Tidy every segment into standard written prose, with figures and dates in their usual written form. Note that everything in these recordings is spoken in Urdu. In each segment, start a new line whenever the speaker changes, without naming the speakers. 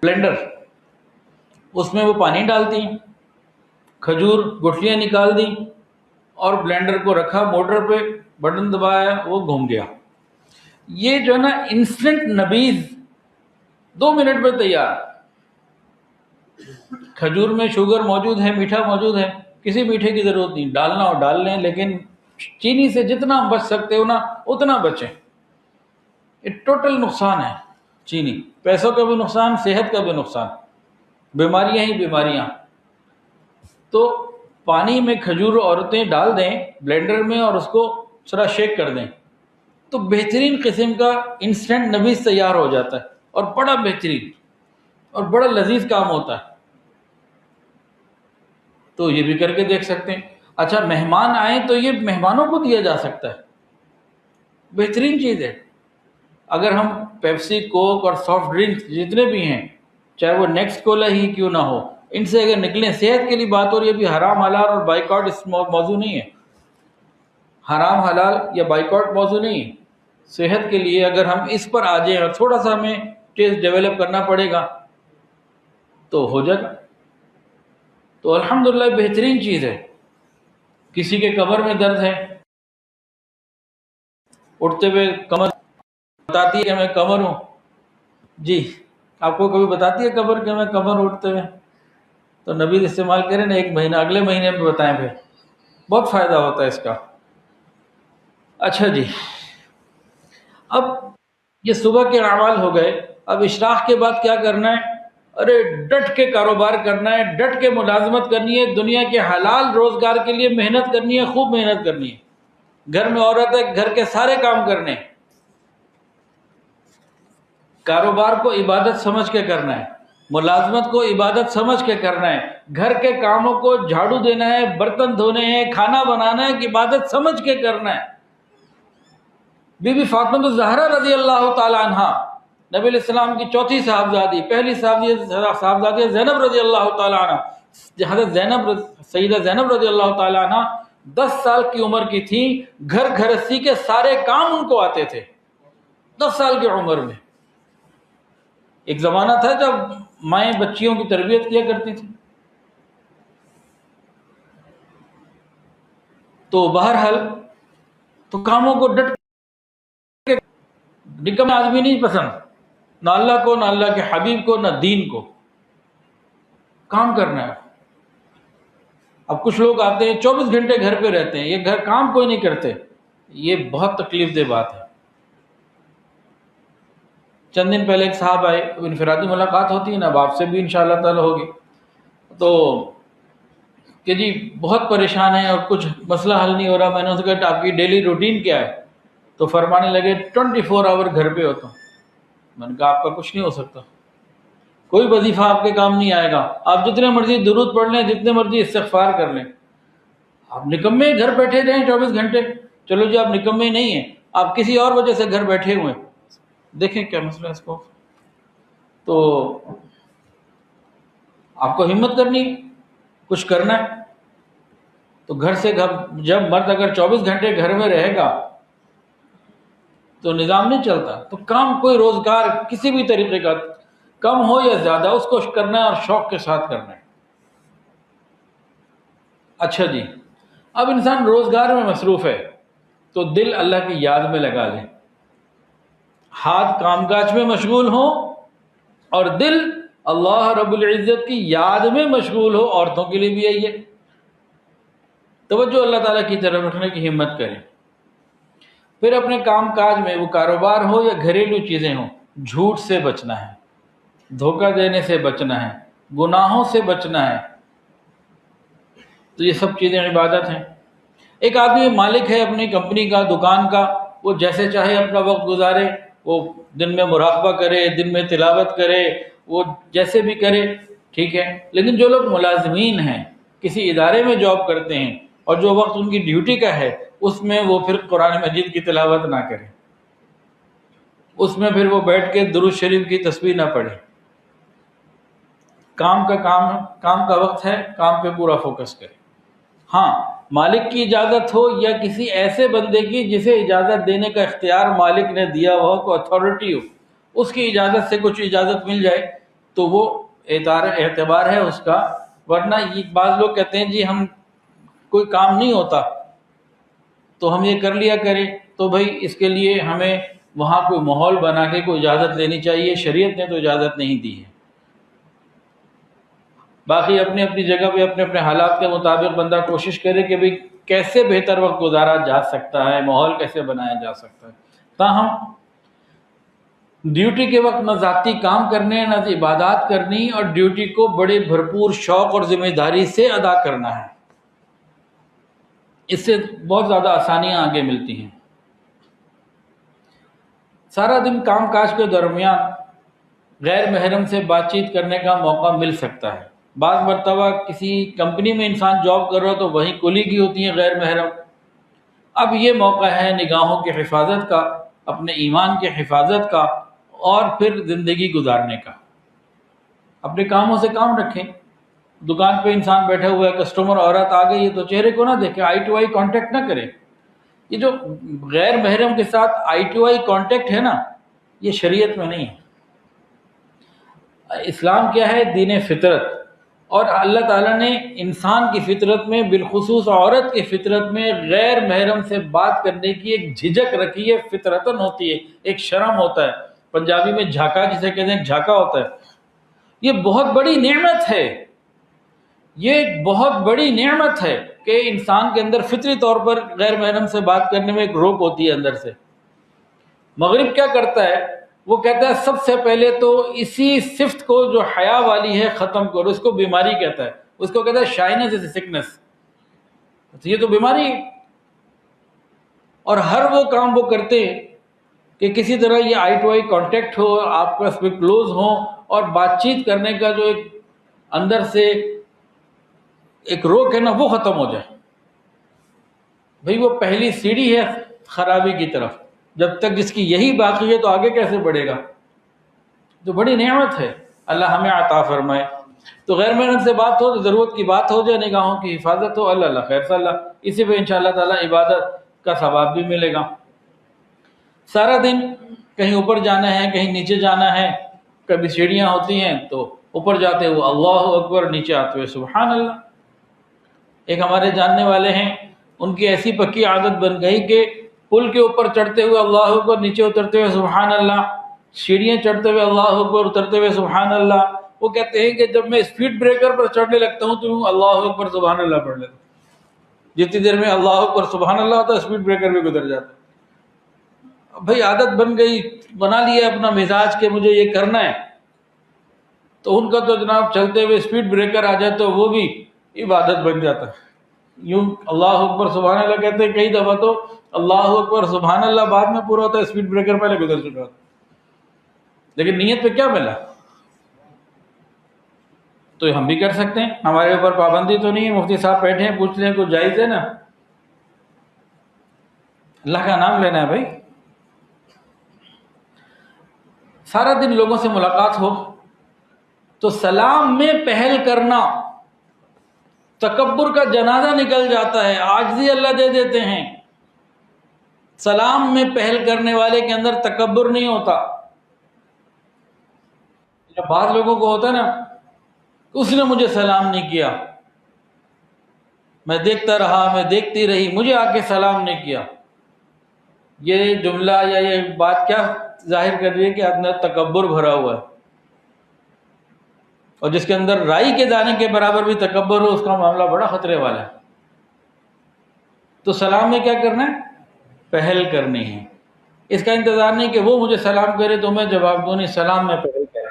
بلینڈر، اس میں وہ پانی ڈالتی ہیں، کھجور گٹھلیاں نکال دیں اور بلینڈر کو رکھا موٹر پہ، بٹن دبایا، وہ گھوم گیا۔ یہ جو ہے نا انسٹنٹ نبیذ 2 منٹ میں تیار۔ کھجور میں شوگر موجود ہے، میٹھا موجود ہے، کسی میٹھے کی ضرورت نہیں، ڈالنا ہو ڈال لیں، لیکن چینی سے جتنا بچ سکتے ہو نا اتنا بچیں۔ یہ ٹوٹل نقصان ہے چینی، پیسوں کا بھی نقصان، صحت کا بھی نقصان، بیماریاں ہی بیماریاں۔ تو پانی میں کھجور عورتیں ڈال دیں بلینڈر میں اور اس کو ذرا شیک کر دیں تو بہترین قسم کا انسٹنٹ نبیذ تیار ہو جاتا ہے، اور بڑا بہترین اور بڑا لذیذ کام ہوتا ہے۔ تو یہ بھی کر کے دیکھ سکتے ہیں۔ اچھا مہمان آئیں تو یہ مہمانوں کو دیا جا سکتا ہے، بہترین چیز ہے۔ اگر ہم پیپسی، کوک اور سافٹ ڈرنکس جتنے بھی ہیں، چاہے وہ نیکسٹ کولا ہی کیوں نہ ہو، ان سے اگر نکلیں، صحت کے لیے بات ہو رہی ہے، بھی حرام حلال اور بائیکاٹ اس موضوع نہیں ہے، حرام حلال یا بائیکاٹ موضوع نہیں ہے۔ صحت کے لیے اگر ہم اس پر آ جائیں اور تھوڑا سا ہمیں ٹیسٹ ڈیولپ کرنا پڑے گا تو ہو جائے گا۔ تو الحمدللہ بہترین چیز ہے۔ کسی کے کمر میں درد ہے، اٹھتے ہوئے کمر بتاتی ہے کہ میں کمر ہوں، جی آپ کو کبھی بتاتی ہے کمر کہ میں کمر اٹھتے ہوئے؟ تو نبی استعمال کریں نا، 1 مہینہ، اگلے مہینے میں بتائیں، پھر بہت فائدہ ہوتا ہے اس کا۔ اچھا جی، اب یہ صبح کے اعمال ہو گئے، اب اشراق کے بعد کیا کرنا ہے؟ ارے ڈٹ کے کاروبار کرنا ہے، ڈٹ کے ملازمت کرنی ہے، دنیا کے حلال روزگار کے لیے محنت کرنی ہے، خوب محنت کرنی ہے۔ گھر میں عورت ہے، گھر کے سارے کام کرنے، کاروبار کو عبادت سمجھ کے کرنا ہے، ملازمت کو عبادت سمجھ کے کرنا ہے، گھر کے کاموں کو جھاڑو دینا ہے، برتن دھونے ہیں، کھانا بنانا ہے، کہ عبادت سمجھ کے کرنا ہے۔ بی بی فاطمہ الزہرا رضی اللہ تعالی عنہا، نبی علیہ السلام کی چوتھی صاحبزادی، پہلی صاحبزادی زینب رضی اللہ تعالی عنہ، حضرت زینب، سیدہ زینب رضی اللہ تعالی عنہ 10 سال کی عمر کی تھی، گھر گھرستی کے سارے کام ان کو آتے تھے 10 سال کی عمر میں۔ ایک زمانہ تھا جب مائیں بچیوں کی تربیت کیا کرتی تھی۔ تو بہرحال تو کاموں کو ڈٹ کے، نکم آدمی نہیں پسند، نہ اللہ کو، نہ اللہ کے حبیب کو، نہ دین کو، کام کرنا ہے۔ اب کچھ لوگ آتے ہیں 24 گھنٹے گھر پہ رہتے ہیں، یہ گھر کام کوئی نہیں کرتے، یہ بہت تکلیف دہ بات ہے۔ چند دن پہلے ایک صاحب آئے، انفرادی ملاقات ہوتی ہے نا، اب آپ سے بھی انشاءاللہ تعالی ہوگی، تو کہ جی بہت پریشان ہیں اور کچھ مسئلہ حل نہیں ہو رہا۔ میں نے ان سے کہا آپ کی ڈیلی روٹین کیا ہے؟ تو فرمانے لگے 24 آور گھر پہ ہوتا ہوں۔ میں نے کہا آپ کا کچھ نہیں ہو سکتا، کوئی وظیفہ آپ کے کام نہیں آئے گا، آپ جتنے مرضی درود پڑھ لیں، جتنے مرضی استغفار کر لیں، آپ نکمے گھر بیٹھے رہیں 24 گھنٹے۔ چلو جی آپ نکمے نہیں ہیں، آپ کسی اور وجہ سے گھر بیٹھے ہوئے ہیں، دیکھیں کیا مسئلہ ہے اس کو۔ تو آپ کو ہمت کرنی، کچھ کرنا ہے۔ تو گھر سے جب مرد اگر 24 گھنٹے گھر میں رہے گا تو نظام نہیں چلتا۔ تو کام کوئی روزگار کسی بھی طریقے کا، کم ہو یا زیادہ، اس کو کرنا ہے اور شوق کے ساتھ کرنا ہے۔ اچھا جی، اب انسان روزگار میں مصروف ہے تو دل اللہ کی یاد میں لگا لے، ہاتھ کام کاج میں مشغول ہوں اور دل اللہ رب العزت کی یاد میں مشغول ہو۔ عورتوں کے لیے بھی یہی ہے، توجہ اللہ تعالیٰ کی طرف رکھنے کی ہمت کریں۔ پھر اپنے کام کاج میں، وہ کاروبار ہو یا گھریلو چیزیں ہوں، جھوٹ سے بچنا ہے، دھوکہ دینے سے بچنا ہے، گناہوں سے بچنا ہے۔ تو یہ سب چیزیں عبادت ہیں۔ ایک آدمی مالک ہے اپنی کمپنی کا، دکان کا، وہ جیسے چاہے اپنا وقت گزارے، وہ دن میں مراقبہ کرے، دن میں تلاوت کرے، وہ جیسے بھی کرے، ٹھیک ہے۔ لیکن جو لوگ ملازمین ہیں، کسی ادارے میں جاب کرتے ہیں، اور جو وقت ان کی ڈیوٹی کا ہے اس میں وہ پھر قرآن مجید کی تلاوت نہ کرے، اس میں پھر وہ بیٹھ کے درود شریف کی تسبیح نہ پڑھے۔ کام کا وقت ہے، کام پہ پورا فوکس کرے۔ ہاں مالک کی اجازت ہو یا کسی ایسے بندے کی جسے اجازت دینے کا اختیار مالک نے دیا ہو، کوئی اتھارٹی ہو، اس کی اجازت سے کچھ اجازت مل جائے تو وہ اعتبار ہے اس کا. ورنہ یہ بعض لوگ کہتے ہیں جی ہم کوئی کام نہیں ہوتا تو ہم یہ کر لیا کریں، تو بھائی اس کے لیے ہمیں وہاں کوئی ماحول بنا کے کوئی اجازت لینی چاہیے. شریعت نے تو اجازت نہیں دی ہے. باقی اپنی اپنی جگہ پہ اپنے اپنے حالات کے مطابق بندہ کوشش کرے کہ بھئی کیسے بہتر وقت گزارا جا سکتا ہے، ماحول کیسے بنایا جا سکتا ہے. تاہم ڈیوٹی کے وقت نہ ذاتی کام کرنے، نہ عبادات کرنی، اور ڈیوٹی کو بڑے بھرپور شوق اور ذمہ داری سے ادا کرنا ہے. اس سے بہت زیادہ آسانیاں آگے ملتی ہیں. سارا دن کام کاج کے درمیان غیر محرم سے بات چیت کرنے کا موقع مل سکتا ہے. بعض مرتبہ کسی کمپنی میں انسان جاب کر رہا تو وہیں کولیگی ہوتی ہیں غیر محرم. اب یہ موقع ہے نگاہوں کی حفاظت کا، اپنے ایمان کی حفاظت کا، اور پھر زندگی گزارنے کا. اپنے کاموں سے کام رکھیں. دکان پہ انسان بیٹھا ہوا ہے، کسٹمر عورت آ گئی ہے تو چہرے کو نہ دیکھیں، آئی ٹو آئی کانٹیکٹ نہ کریں. یہ جو غیر محرم کے ساتھ آئی ٹو آئی کانٹیکٹ ہے نا، یہ شریعت میں نہیں ہے. اسلام کیا ہے؟ دین فطرت. اور اللہ تعالیٰ نے انسان کی فطرت میں، بالخصوص عورت کی فطرت میں، غیر محرم سے بات کرنے کی ایک جھجک رکھی ہے. فطرتاً ہوتی ہے، ایک شرم ہوتا ہے. پنجابی میں جھاکا جسے کہتے ہیں، جھاکا ہوتا ہے. یہ بہت بڑی نعمت ہے. یہ بہت بڑی نعمت ہے کہ انسان کے اندر فطری طور پر غیر محرم سے بات کرنے میں ایک روک ہوتی ہے اندر سے. مغرب کیا کرتا ہے؟ وہ کہتا ہے سب سے پہلے تو اسی صفت کو جو حیا والی ہے ختم کرو. اس کو بیماری کہتا ہے. اس کو کہتا ہے شائنس از اے سکنس. یہ تو بیماری ہے. اور ہر وہ کام وہ کرتے ہیں کہ کسی طرح یہ آئی ٹو آئی کانٹیکٹ ہو، آپ کا کلوز ہو، اور بات چیت کرنے کا جو ایک اندر سے ایک روک ہے نا، وہ ختم ہو جائے. بھئی وہ پہلی سیڑھی ہے خرابی کی طرف. جب تک جس کی یہی باقی ہے تو آگے کیسے بڑھے گا؟ تو بڑی نعمت ہے، اللہ ہمیں عطا فرمائے. تو غیر محرم سے بات ہو تو ضرورت کی بات ہو جائے، نگاہوں کی حفاظت ہو، اللہ خیر صلی اللہ. اسی پہ انشاءاللہ تعالی عبادت کا ثواب بھی ملے گا. سارا دن کہیں اوپر جانا ہے، کہیں نیچے جانا ہے. کبھی سیڑھیاں ہوتی ہیں تو اوپر جاتے ہوئے اللہ اکبر، نیچے آتے ہوئے سبحان اللہ. ایک ہمارے جاننے والے ہیں، ان کی ایسی پکی عادت بن گئی کہ پل کے اوپر چڑھتے ہوئے اللہ اکبر، نیچے اترتے ہوئے سبحان اللہ، سیڑھیاں چڑھتے ہوئے اللہ اکبر، اترتے ہوئے سبحان اللہ. وہ کہتے ہیں کہ جب میں اسپیڈ بریکر پر چڑھنے لگتا ہوں تو اللہ اکبر سبحان اللہ پڑھ لیتا ہوں. جتنی دیر میں اللہ اکبر سبحان اللہ ہوتا ہے، اسپیڈ بریکر بھی گزر جاتا ہے. بھئی عادت بن گئی، بنا لیا اپنا مزاج کہ مجھے یہ کرنا ہے. تو ان کا تو جناب چلتے ہوئے اسپیڈ بریکر آ جائے تو وہ بھی عبادت بن جاتا ہے. یوں اللہ اکبر سبحان اللہ کہتے ہیں، کئی دفعہ تو اللہ اکبر سبحان اللہ بعد میں پورا ہوتا ہے، اسپیڈ بریکر پہلے گزر چکا ہوتا ہے. لیکن نیت پہ کیا ملا؟ تو ہم بھی کر سکتے ہیں، ہمارے اوپر پابندی تو نہیں ہے. مفتی صاحب بیٹھے ہیں، پوچھ لیں کچھ جائز ہے نا؟ اللہ کا نام لینا ہے بھائی. سارا دن لوگوں سے ملاقات ہو تو سلام میں پہل کرنا، تکبر کا جنازہ نکل جاتا ہے، عاجزی اللہ دے دیتے ہیں. سلام میں پہل کرنے والے کے اندر تکبر نہیں ہوتا. بعض لوگوں کو ہوتا ہے نا، اس نے مجھے سلام نہیں کیا، میں دیکھتا رہا، میں دیکھتی رہی، مجھے آ کے سلام نہیں کیا. یہ جملہ یا یہ بات کیا ظاہر کر رہی ہے کہ اندر تکبر بھرا ہوا ہے. اور جس کے اندر رائی کے دانے کے برابر بھی تکبر ہو، اس کا معاملہ بڑا خطرے والا ہے. تو سلام میں کیا کرنا ہے؟ پہل کرنی ہے. اس کا انتظار نہیں کہ وہ مجھے سلام کرے تو میں جواب دوں، نہیں، سلام میں پہل کرے.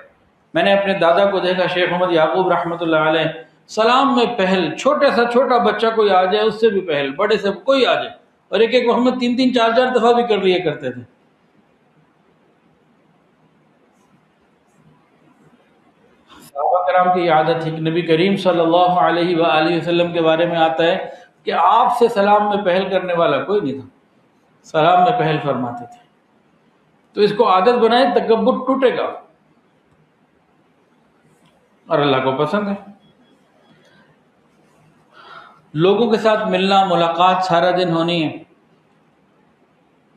میں نے اپنے دادا کو دیکھا، شیخ محمد یعقوب رحمۃ اللہ علیہ، سلام میں پہل. چھوٹا سا چھوٹا بچہ کوئی آ جائے اس سے بھی پہل، بڑے سے کوئی آ جائے. اور ایک ایک وقت میں 3 4 دفعہ بھی کر لیا کرتے تھے. صحابہ کرام کی عادت تھی. نبی کریم صلی اللہ علیہ وآلہ وسلم کے بارے میں آتا ہے کہ آپ سے سلام میں پہل کرنے والا کوئی نہیں تھا، سلام میں پہل فرماتے تھے. تو اس کو عادت بنائے، تکبر ٹوٹے گا اور اللہ کو پسند ہے. لوگوں کے ساتھ ملنا، ملاقات سارا دن ہونی ہے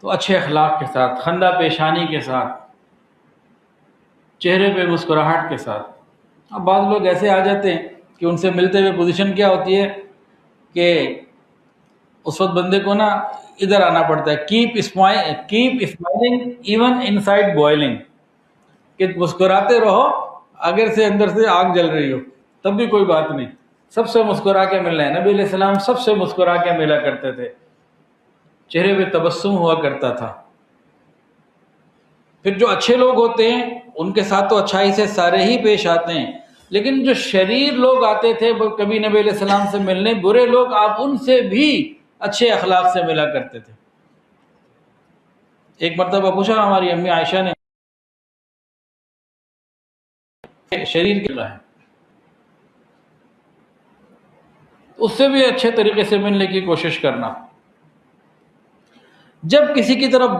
تو اچھے اخلاق کے ساتھ، خندہ پیشانی کے ساتھ، چہرے پہ مسکراہٹ کے ساتھ. اب بعض لوگ ایسے آ جاتے ہیں کہ ان سے ملتے ہوئے پوزیشن کیا ہوتی ہے کہ اس وقت بندے کو نا ادھر آنا پڑتا ہے، keep smiling even in side boiling, کہ مسکراتے رہو اگر سے اندر سے آگ جل رہی ہو تب بھی کوئی بات نہیں، سب سے مسکرا کے ملنا ہے۔ نبی علیہ السلام سب سے مسکرا کے ملا کرتے تھے، چہرے پہ تبسم ہوا کرتا تھا۔ پھر جو اچھے لوگ ہوتے ہیں ان کے ساتھ تو اچھائی سے سارے ہی پیش آتے ہیں، لیکن جو شریر لوگ آتے تھے وہ کبھی نبی علیہ السلام سے ملنے، برے لوگ آپ ان سے بھی اچھے اخلاق سے ملا کرتے تھے۔ ایک مرتبہ پوچھا ہماری امی عائشہ نے، شریر کیا ہے، اس سے بھی اچھے طریقے سے ملنے کی کوشش کرنا۔ جب کسی کی طرف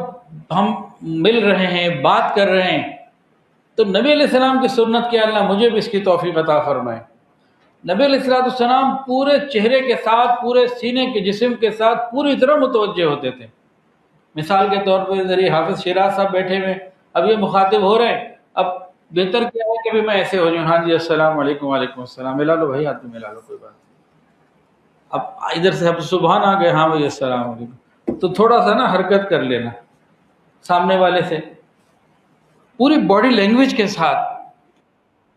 ہم مل رہے ہیں، بات کر رہے ہیں، تو نبی علیہ السلام کی سنت کے اللہ مجھے بھی اس کی توفیق عطا فرمائے۔ نبی علیہ السلام پورے چہرے کے ساتھ، پورے سینے کے جسم کے ساتھ پوری طرح متوجہ ہوتے تھے۔ مثال کے طور پہ ذریعہ حافظ شیراز صاحب بیٹھے ہوئے، اب یہ مخاطب ہو رہے ہیں، اب بہتر کیا ہے کہ بھی میں ایسے ہو جاؤں، ہاں جی السلام علیکم، وعلیکم السلام، ملا لو بھائی، ہاتھ میں ملا لو، کوئی بات نہیں۔ اب ادھر سے اب سبحان آ گئے، ہاں بھائی السلام علیکم، تو تھوڑا سا نا حرکت کر لینا سامنے والے سے، پوری باڈی لینگویج کے ساتھ،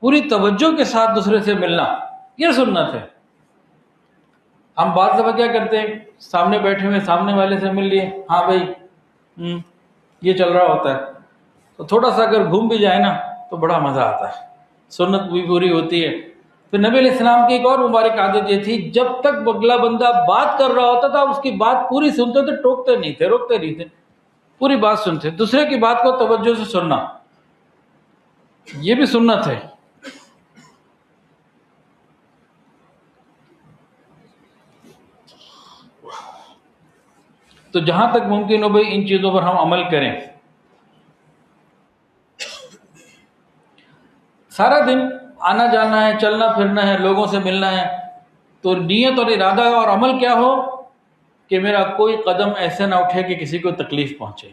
پوری توجہ کے ساتھ دوسرے سے ملنا، یہ سنت ہے۔ ہم بعض دفعہ کیا کرتے ہیں، سامنے بیٹھے ہوئے سامنے والے سے مل لیے، ہاں بھائی یہ چل رہا ہوتا ہے، تو تھوڑا سا اگر گھوم بھی جائے نا تو بڑا مزہ آتا ہے، سنت بھی پوری ہوتی ہے۔ پھر نبی علیہ السلام کی ایک اور مبارک عادت یہ تھی، جب تک اگلا بندہ بات کر رہا ہوتا تھا آپ اس کی بات پوری سنتے تھے، ٹوکتے نہیں تھے، روکتے نہیں تھے، پوری بات سنتے، دوسرے کی بات کو توجہ سے سننا، یہ بھی سنت ہے۔ تو جہاں تک ممکن ہو بھائی ان چیزوں پر ہم عمل کریں۔ سارا دن آنا جانا ہے، چلنا پھرنا ہے، لوگوں سے ملنا ہے، تو نیت اور ارادہ اور عمل کیا ہو کہ میرا کوئی قدم ایسے نہ اٹھے کہ کسی کو تکلیف پہنچے،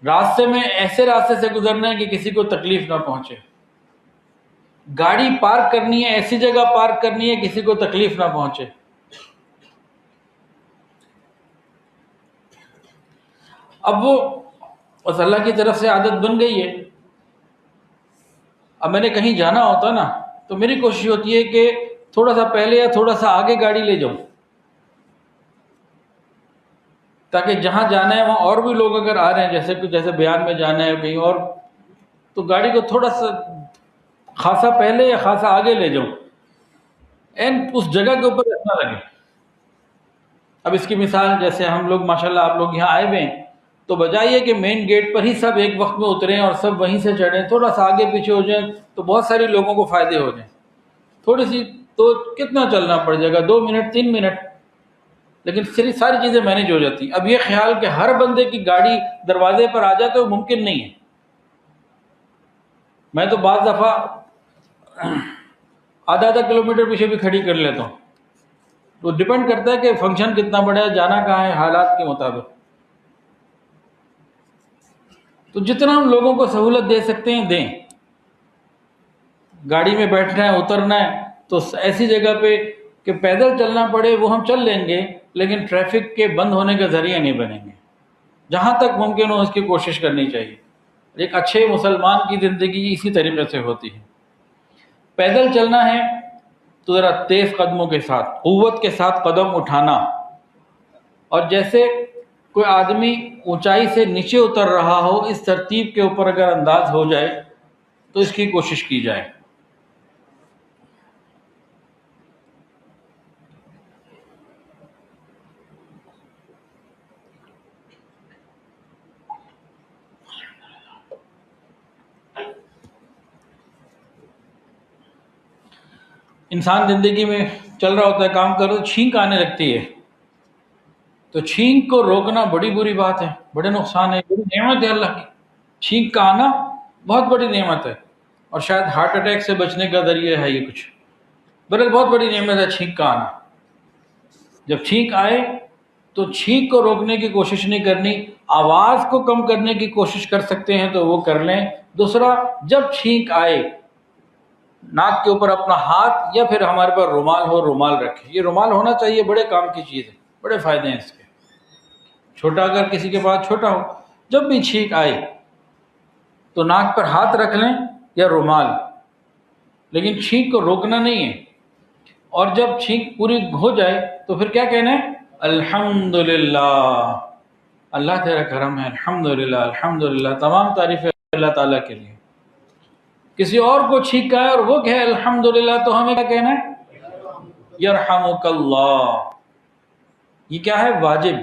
راستے میں ایسے راستے سے گزرنا ہے کہ کسی کو تکلیف نہ پہنچے، گاڑی پارک کرنی ہے ایسی جگہ پارک کرنی ہے کسی کو تکلیف نہ پہنچے۔ اب وہ بس اللہ کی طرف سے عادت بن گئی ہے، اب میں نے کہیں جانا ہوتا نا تو میری کوشش ہوتی ہے کہ تھوڑا سا پہلے یا تھوڑا سا آگے گاڑی لے جاؤں، تاکہ جہاں جانا ہے وہاں اور بھی لوگ اگر آ رہے ہیں، جیسے بیان میں جانا ہے کہیں اور، تو گاڑی کو تھوڑا سا خاصا پہلے یا خاصا آگے لے جاؤں، اس جگہ کے اوپر رہنا لگے۔ اب اس کی مثال جیسے ہم لوگ ماشاءاللہ آپ لوگ یہاں آئے ہوئے ہیں، تو بجائے کہ مین گیٹ پر ہی سب ایک وقت میں اتریں اور سب وہیں سے چڑھیں، تھوڑا سا آگے پیچھے ہو جائیں تو بہت سارے لوگوں کو فائدے ہو جائیں، تھوڑی سی تو کتنا چلنا پڑ جائے گا، 2 منٹ 3 منٹ، لیکن ساری چیزیں مینیج ہو جاتی۔ اب یہ خیال کہ ہر بندے کی گاڑی دروازے پر آ جائے تو ممکن نہیں ہے۔ میں تو بعض دفعہ آدھا کلومیٹر پیچھے بھی کھڑی کر لیتا ہوں، تو ڈیپینڈ کرتا ہے کہ فنکشن کتنا بڑا ہے، جانا کہاں ہے، حالات کے مطابق۔ تو جتنا ہم لوگوں کو سہولت دے سکتے ہیں دیں، گاڑی میں بیٹھنا ہے اترنا ہے تو ایسی جگہ پہ کہ پیدل چلنا پڑے وہ ہم چل لیں گے، لیکن ٹریفک کے بند ہونے کا ذریعہ نہیں بنیں گے، جہاں تک ممکن ہو اس کی کوشش کرنی چاہیے۔ ایک اچھے مسلمان کی زندگی اسی طریقے سے ہوتی ہے۔ پیدل چلنا ہے تو ذرا تیز قدموں کے ساتھ، قوت کے ساتھ قدم اٹھانا، اور جیسے کوئی آدمی اونچائی سے نیچے اتر رہا ہو اس ترتیب کے اوپر اگر انداز ہو جائے تو اس کی کوشش کی جائے۔ انسان زندگی میں چل رہا ہوتا ہے، کام کر رہا ہے، چھینک آنے لگتی ہے، تو چھینک کو روکنا بڑی بری بات ہے، بڑے نقصان ہے، بڑی نعمت ہے اللہ کی۔ چھینک کا آنا بہت بڑی نعمت ہے، اور شاید ہارٹ اٹیک سے بچنے کا ذریعہ ہے یہ کچھ، بہرحال بہت بڑی نعمت ہے چھینک کا آنا۔ جب چھینک آئے تو چھینک کو روکنے کی کوشش نہیں کرنی، آواز کو کم کرنے کی کوشش کر سکتے ہیں تو وہ کر لیں۔ دوسرا، جب چھینک آئے ناک کے اوپر اپنا ہاتھ یا پھر ہمارے پاس رومال ہو، رومال رکھے. یہ رومال ہونا چاہیے، بڑے کام کی چیز ہے، بڑے فائدے ہیں اس کے. چھوٹا اگر کسی کے پاس چھوٹا ہو، جب بھی چھینک آئے تو ناک پر ہاتھ رکھ لیں یا رومال، لیکن چھینک کو روکنا نہیں ہے. اور جب چھینک پوری ہو جائے تو پھر کیا کہنا ہے؟ الحمدللہ، اللہ تیرا کرم ہے، الحمدللہ الحمدللہ، تمام تعریفیں اللہ تعالیٰ کے لیے. کسی اور کو چھینک آئے اور وہ کہے الحمدللہ تو ہمیں کیا کہنا ہے؟ یرحمک اللہ. یہ کیا ہے؟ واجب.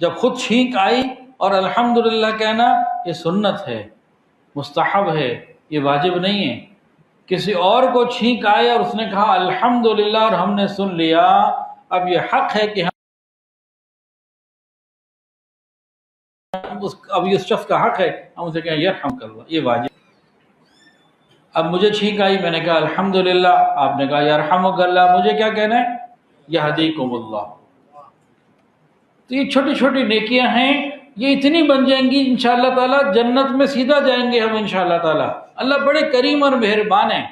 جب خود چھینک آئی اور الحمدللہ کہنا یہ سنت ہے، مستحب ہے، یہ واجب نہیں ہے. کسی اور کو چھینک آئے اور اس نے کہا الحمدللہ اور ہم نے سن لیا، اب یہ حق ہے کہ اب اس شخص کا حق ہے ہم اسے کہیں یرحمک اللہ، یہ واجب. اب مجھے چھینک آئی، میں نے کہا الحمدللہ، آپ نے کہا یرحمک اللہ، مجھے کیا کہنا ہے؟ یہدیکم اللہ. تو یہ چھوٹی چھوٹی نیکیاں ہیں، یہ اتنی بن جائیں گی انشاءاللہ تعالیٰ، جنت میں سیدھا جائیں گے ہم انشاءاللہ تعالیٰ. اللہ بڑے کریم اور مہربان ہیں.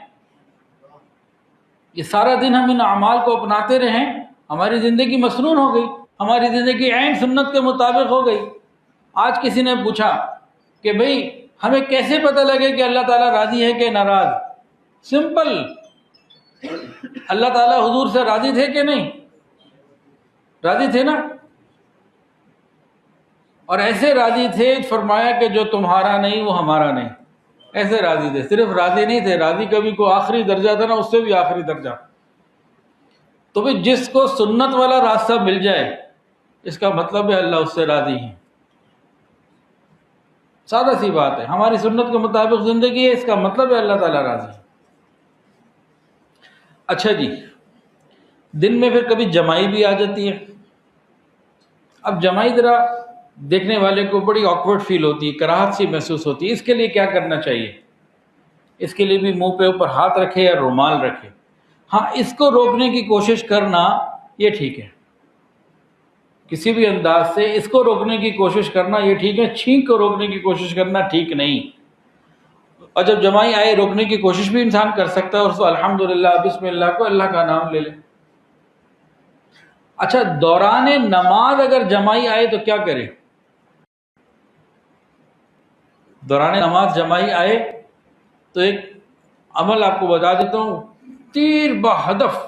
یہ سارا دن ہم ان اعمال کو اپناتے رہیں، ہماری زندگی مسنون ہو گئی، ہماری زندگی عین سنت کے مطابق ہو گئی. آج کسی نے پوچھا کہ بھئی ہمیں کیسے پتہ لگے کہ اللہ تعالیٰ راضی ہے کہ ناراض؟ سمپل، اللہ تعالیٰ حضور سے راضی تھے کہ نہیں؟ راضی تھے نا. اور ایسے راضی تھے، فرمایا کہ جو تمہارا نہیں وہ ہمارا نہیں، ایسے راضی تھے. صرف راضی نہیں تھے، راضی کبھی کو آخری درجہ تھا نا، اس سے بھی آخری درجہ. تو بھی جس کو سنت والا راستہ مل جائے اس کا مطلب ہے اللہ اس سے راضی ہے. سادہ سی بات ہے، ہماری سنت کے مطابق زندگی ہے، اس کا مطلب ہے اللہ تعالیٰ راضی ہے. اچھا جی، دن میں پھر کبھی جمائی بھی آ جاتی ہے. اب جمائی ذرا دیکھنے والے کو بڑی آکورڈ فیل ہوتی ہے، کراہت سی محسوس ہوتی ہے. اس کے لیے کیا کرنا چاہیے؟ اس کے لیے بھی منہ پہ اوپر ہاتھ رکھے یا رومال رکھے. ہاں، اس کو روکنے کی کوشش کرنا یہ ٹھیک ہے، کسی بھی انداز سے اس کو روکنے کی کوشش کرنا یہ ٹھیک ہے. چھینک کو روکنے کی کوشش کرنا ٹھیک نہیں. اور جب جمائی آئے روکنے کی کوشش بھی انسان کر سکتا ہے، اور اس کو الحمدللہ بسم اللہ کو اللہ کا نام لے لے. اچھا، دوران نماز اگر جمائی آئے تو کیا کرے؟ دوران نماز جمائی آئے تو ایک عمل آپ کو بتا دیتا ہوں، تیر بہدف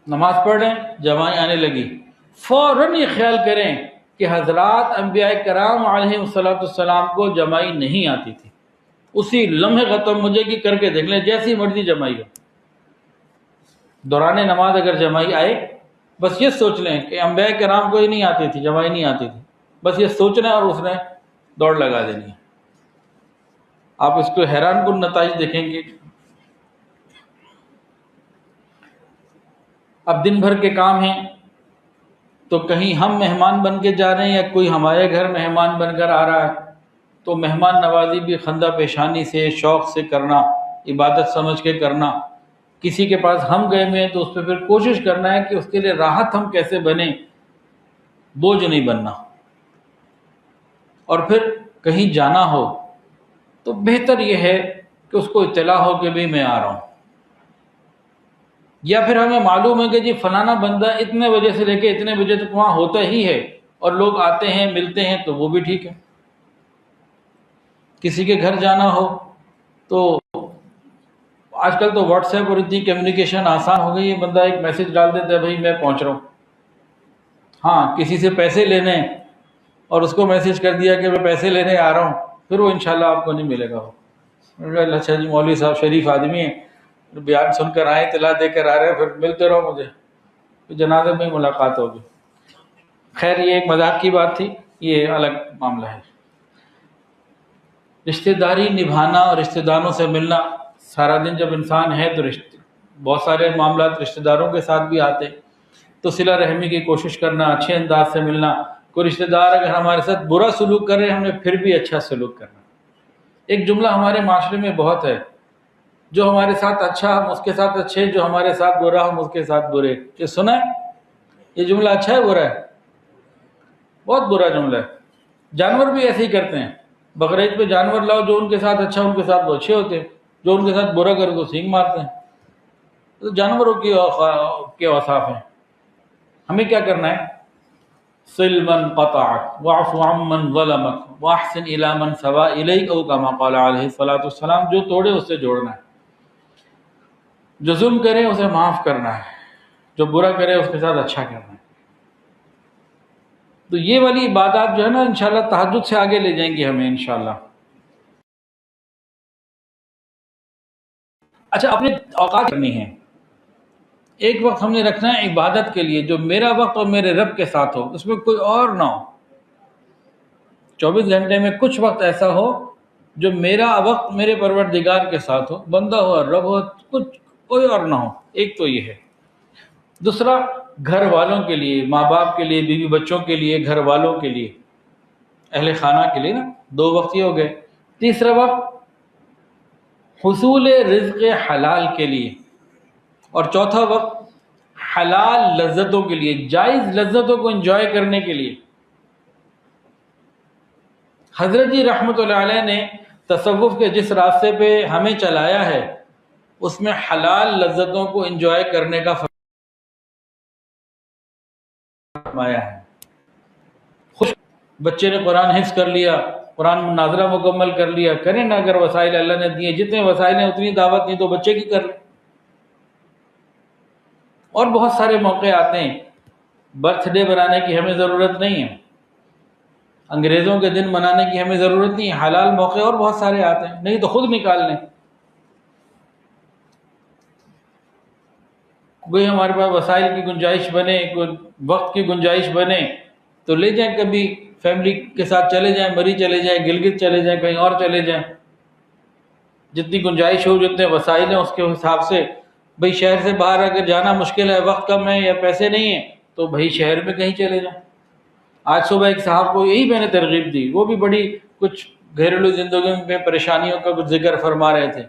نماز پڑھ رہے ہیں، جمائی آنے لگی، فوراً یہ خیال کریں کہ حضرات انبیاء کرام علیہ السلام کو جمائی نہیں آتی تھی. اسی لمحے ختم مجھے کی کر کے دیکھ لیں، جیسی مرضی جمائی ہو. دوران نماز اگر جمائی آئے بس یہ سوچ لیں کہ انبیاء کرام کو ہی نہیں آتی تھی، جمائی نہیں آتی تھی. بس یہ سوچنا ہے اور اس نے دوڑ لگا دینی ہے. آپ اس کو حیران کن نتائج دیکھیں گے. اب دن بھر کے کام ہیں تو کہیں ہم مہمان بن کے جا رہے ہیں یا کوئی ہمارے گھر مہمان بن کر آ رہا ہے، تو مہمان نوازی بھی خندہ پیشانی سے، شوق سے کرنا، عبادت سمجھ کے کرنا. کسی کے پاس ہم گئے ہوئے ہیں تو اس پہ پھر کوشش کرنا ہے کہ اس کے لیے راحت ہم کیسے بنیں، بوجھ نہیں بننا. اور پھر کہیں جانا ہو تو بہتر یہ ہے کہ اس کو اطلاع ہو کہ بھئی میں آ رہا ہوں. یا پھر ہمیں معلوم ہے کہ جی فلانا بندہ اتنے بجے سے لے کے اتنے بجے تک وہاں ہوتا ہی ہے اور لوگ آتے ہیں ملتے ہیں، تو وہ بھی ٹھیک ہے. کسی کے گھر جانا ہو تو آج کل تو واٹس ایپ اور اتنی کمیونیکیشن آسان ہو گئی ہے، بندہ ایک میسج ڈال دیتا ہے بھائی میں پہنچ رہا ہوں. ہاں، کسی سے پیسے لینے اور اس کو میسج کر دیا کہ میں پیسے لینے آ رہا ہوں، پھر وہ انشاءاللہ آپ کو نہیں ملے گا. اچھا جی، مولوی صاحب شریف آدمی ہیں، بیان سن کر آئے، اطلاع دے کر آ رہے ہیں، پھر ملتے رہو مجھے، پھر جنازے میں ملاقات ہوگی. خیر، یہ ایک مذاق کی بات تھی، یہ الگ معاملہ ہے. رشتہ داری نبھانا اور رشتہ داروں سے ملنا، سارا دن جب انسان ہے تو بہت سارے معاملات رشتہ داروں کے ساتھ بھی آتے، تو صلہ رحمی کی کوشش کرنا، اچھے انداز سے ملنا. کوئی رشتہ دار اگر ہمارے ساتھ برا سلوک کر رہے ہیں، ہم نے پھر بھی اچھا سلوک کرنا. ایک جملہ ہمارے معاشرے میں بہت ہے، جو ہمارے ساتھ اچھا ہم اس کے ساتھ اچھے، جو ہمارے ساتھ برا ہم اس کے ساتھ برے. یہ سنا ہے؟ یہ جملہ اچھا ہے برا ہے؟ بہت برا جملہ ہے. جانور بھی ایسے ہی کرتے ہیں. بقرعید پہ جانور لاؤ، جو ان کے ساتھ اچھا ان کے ساتھ وہ اچھے ہوتے ہیں، جو ان کے ساتھ برا کرے تو سینگ مارتے ہیں. تو جانوروں کے اوصاف ہیں. ہمیں کیا کرنا ہے؟ صل من قطعک واعف عمن ظلمک واحسن الی من سوا الیک، او کما قال علیہ الصلوۃ والسلام. جو توڑے اس سے جوڑنا ہے، جو ظلم کرے اسے معاف کرنا ہے، جو برا کرے اس کے ساتھ اچھا کرنا ہے. تو یہ والی عبادات جو ہے نا انشاءاللہ تہجد سے آگے لے جائیں گی ہمیں انشاءاللہ. اچھا، اپنے اوقات کرنی ہے. ایک وقت ہم نے رکھنا ہے عبادت کے لیے، جو میرا وقت اور میرے رب کے ساتھ ہو، اس میں کوئی اور نہ ہو. 24 گھنٹے میں کچھ وقت ایسا ہو جو میرا وقت میرے پروردگار کے ساتھ ہو، بندہ ہو اور رب ہو، کچھ کوئی اور نہ ہو. ایک تو یہ ہے. دوسرا، گھر والوں کے لیے، ماں باپ کے لیے، بیوی بچوں کے لیے، گھر والوں کے لیے، اہل خانہ کے لیے نا. 2 وقت یہ ہو گئے. تیسرا وقت حصول رزق حلال کے لیے. اور چوتھا وقت حلال لذتوں کے لیے، جائز لذتوں کو انجوائے کرنے کے لیے. حضرت جی رحمۃ اللہ علیہ نے تصوف کے جس راستے پہ ہمیں چلایا ہے اس میں حلال لذتوں کو انجوائے کرنے کا فرمایا ہے. خوش بچے نے قرآن حفظ کر لیا، قرآن مناظرہ مکمل کر لیا، کریں نا. اگر وسائل اللہ نے دیے، جتنے وسائل ہیں اتنی دعوت نہیں تو بچے کی کر لیں. اور بہت سارے موقع آتے ہیں. برتھ ڈے بنانے کی ہمیں ضرورت نہیں ہے، انگریزوں کے دن منانے کی ہمیں ضرورت نہیں ہے. حلال موقع اور بہت سارے آتے ہیں، نہیں تو خود نکال لیں. کوئی ہمارے پاس وسائل کی گنجائش بنے، کوئی وقت کی گنجائش بنے تو لے جائیں. کبھی فیملی کے ساتھ چلے جائیں، مری چلے جائیں، گلگت چلے جائیں، کہیں اور چلے جائیں. جتنی گنجائش ہو، جتنے وسائل ہیں اس کے حساب سے. بھئی شہر سے باہر اگر جانا مشکل ہے، وقت کم ہے یا پیسے نہیں ہیں، تو بھئی شہر میں کہیں چلے جائیں. آج صبح ایک صاحب کو یہی میں نے ترغیب دی، وہ بھی بڑی کچھ گھریلو زندگی میں پریشانیوں کا کچھ ذکر فرما رہے تھے.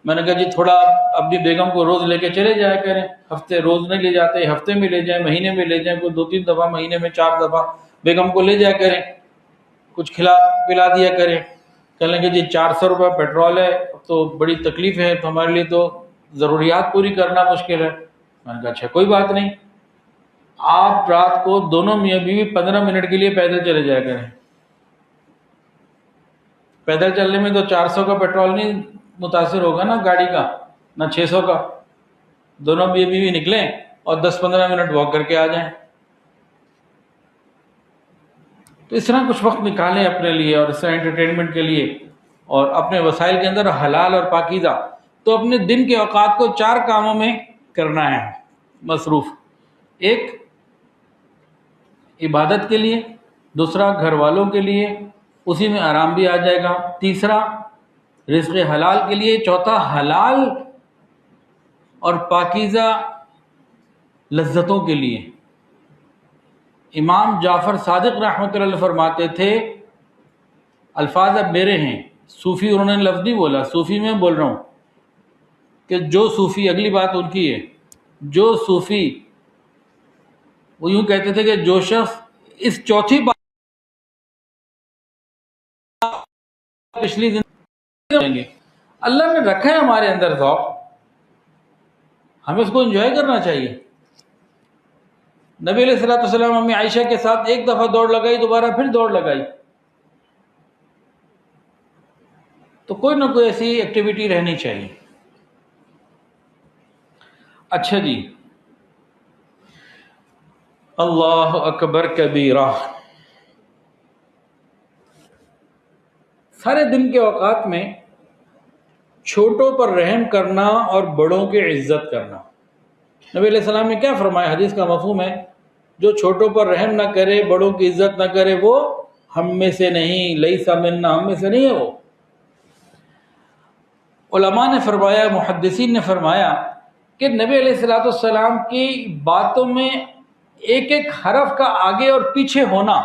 میں نے کہا جی تھوڑا اپنی بیگم کو روز لے کے چلے جایا کریں. ہفتے روز نہیں لے جاتے، ہفتے میں لے جائیں، مہینے میں لے جائیں، کوئی 2-3 دفعہ، مہینے میں 4 دفعہ بیگم کو لے جایا کریں، کچھ کھلا پلا دیا کریں. کہنے لگے جی 400 روپے پیٹرول ہے تو بڑی تکلیف ہے، تو ہمارے لیے تو ضروریات پوری کرنا مشکل ہے. میں نے کہا اچھا کوئی بات نہیں، آپ رات کو دونوں میاں بیوی 15 منٹ کے لیے پیدل چلے جایا کریں. پیدل چلنے میں تو 400 کا پیٹرول نہیں متاثر ہوگا نا گاڑی کا، نہ 600 کا. دونوں میاں بیوی نکلیں اور 10-15 منٹ واک کر کے آ جائیں. تو اس طرح کچھ وقت نکالیں اپنے لیے، اور اس طرح انٹرٹینمنٹ کے لیے، اور اپنے وسائل کے اندر حلال اور پاکیزہ. تو اپنے دن کے اوقات کو 4 کاموں میں کرنا ہے مصروف. ایک عبادت کے لیے، دوسرا گھر والوں کے لیے، اسی میں آرام بھی آ جائے گا. تیسرا رزق حلال کے لیے. چوتھا حلال اور پاکیزہ لذتوں کے لیے. امام جعفر صادق رحمۃ اللہ علیہ فرماتے تھے، الفاظ اب میرے ہیں، صوفی انہوں نے لفظ نہیں بولا، صوفی میں بول رہا ہوں کہ جو صوفی، اگلی بات ان کی ہے، جو صوفی وہ یوں کہتے تھے کہ جو شخص اس چوتھی بات پچھلی زندگی اللہ نے رکھا ہے ہمارے اندر ذوق، ہمیں اس کو انجوائے کرنا چاہیے. نبی علیہ الصلوۃ والسلام امی عائشہ کے ساتھ ایک دفعہ دوڑ لگائی، دوبارہ پھر دوڑ لگائی. تو کوئی نہ کوئی ایسی ایکٹیویٹی رہنی چاہیے. اچھا جی، اللہ اکبر کبیرہ. سارے دن کے اوقات میں چھوٹوں پر رحم کرنا اور بڑوں کی عزت کرنا. نبی علیہ السلام نے کیا فرمایا؟ حدیث کا مفہوم ہے جو چھوٹوں پر رحم نہ کرے، بڑوں کی عزت نہ کرے، وہ ہم میں سے نہیں، لیس منا، ہم میں سے نہیں ہے وہ. علماء نے فرمایا، محدثین نے فرمایا کہ نبی علیہ الصلوۃ والسلام کی باتوں میں ایک ایک حرف کا آگے اور پیچھے ہونا،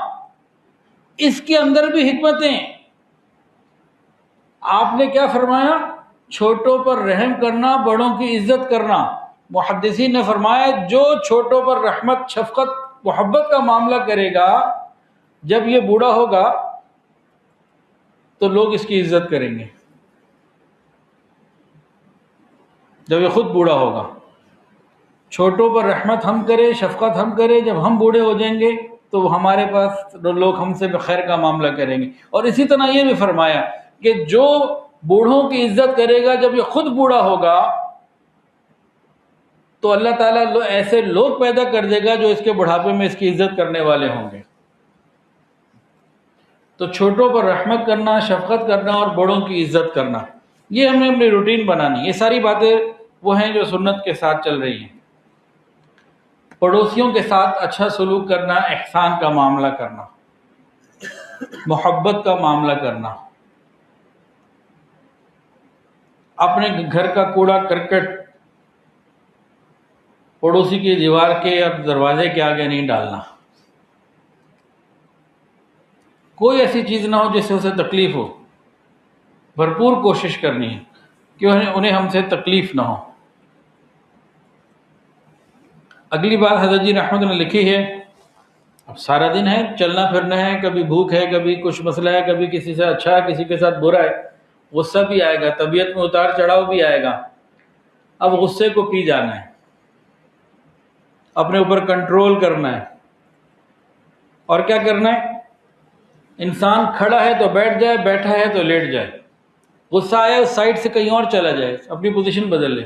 اس کے اندر بھی حکمتیں. آپ نے کیا فرمایا؟ چھوٹوں پر رحم کرنا، بڑوں کی عزت کرنا. محدثین نے فرمایا جو چھوٹوں پر رحمت، شفقت، محبت کا معاملہ کرے گا، جب یہ بوڑھا ہوگا تو لوگ اس کی عزت کریں گے جب یہ خود بوڑھا ہوگا. چھوٹوں پر رحمت ہم کرے، شفقت ہم کرے، جب ہم بوڑھے ہو جائیں گے تو ہمارے پاس لوگ ہم سے بخیر کا معاملہ کریں گے. اور اسی طرح یہ بھی فرمایا کہ جو بوڑھوں کی عزت کرے گا جب یہ خود بوڑھا ہوگا تو اللہ تعالیٰ ایسے لوگ پیدا کر دے گا جو اس کے بڑھاپے میں اس کی عزت کرنے والے ہوں گے. تو چھوٹوں پر رحمت کرنا، شفقت کرنا اور بڑوں کی عزت کرنا، یہ ہم نے اپنی روٹین بنانی. یہ ساری باتیں وہ ہیں جو سنت کے ساتھ چل رہی ہیں. پڑوسیوں کے ساتھ اچھا سلوک کرنا، احسان کا معاملہ کرنا، محبت کا معاملہ کرنا، اپنے گھر کا کوڑا کرکٹ پڑوسی کی دیوار کے اور دروازے کے آگے نہیں ڈالنا. کوئی ایسی چیز نہ ہو جس سے اسے تکلیف ہو. بھرپور کوشش کرنی ہے کہ انہیں ہم سے تکلیف نہ ہو. اگلی بات حضرت جی رحمت نے لکھی ہے، اب سارا دن ہے، چلنا پھرنا ہے، کبھی بھوک ہے، کبھی کچھ مسئلہ ہے، کبھی کسی سے اچھا ہے، کسی کے ساتھ برا ہے، غصہ بھی آئے گا، طبیعت میں اتار چڑھاؤ بھی آئے گا. اب غصے کو پی جانا ہے، اپنے اوپر کنٹرول کرنا ہے. اور کیا کرنا ہے؟ انسان کھڑا ہے تو بیٹھ جائے، بیٹھا ہے تو لیٹ جائے. غصہ آیا اس سائڈ سے کہیں اور چلا جائے، اپنی پوزیشن بدل لے،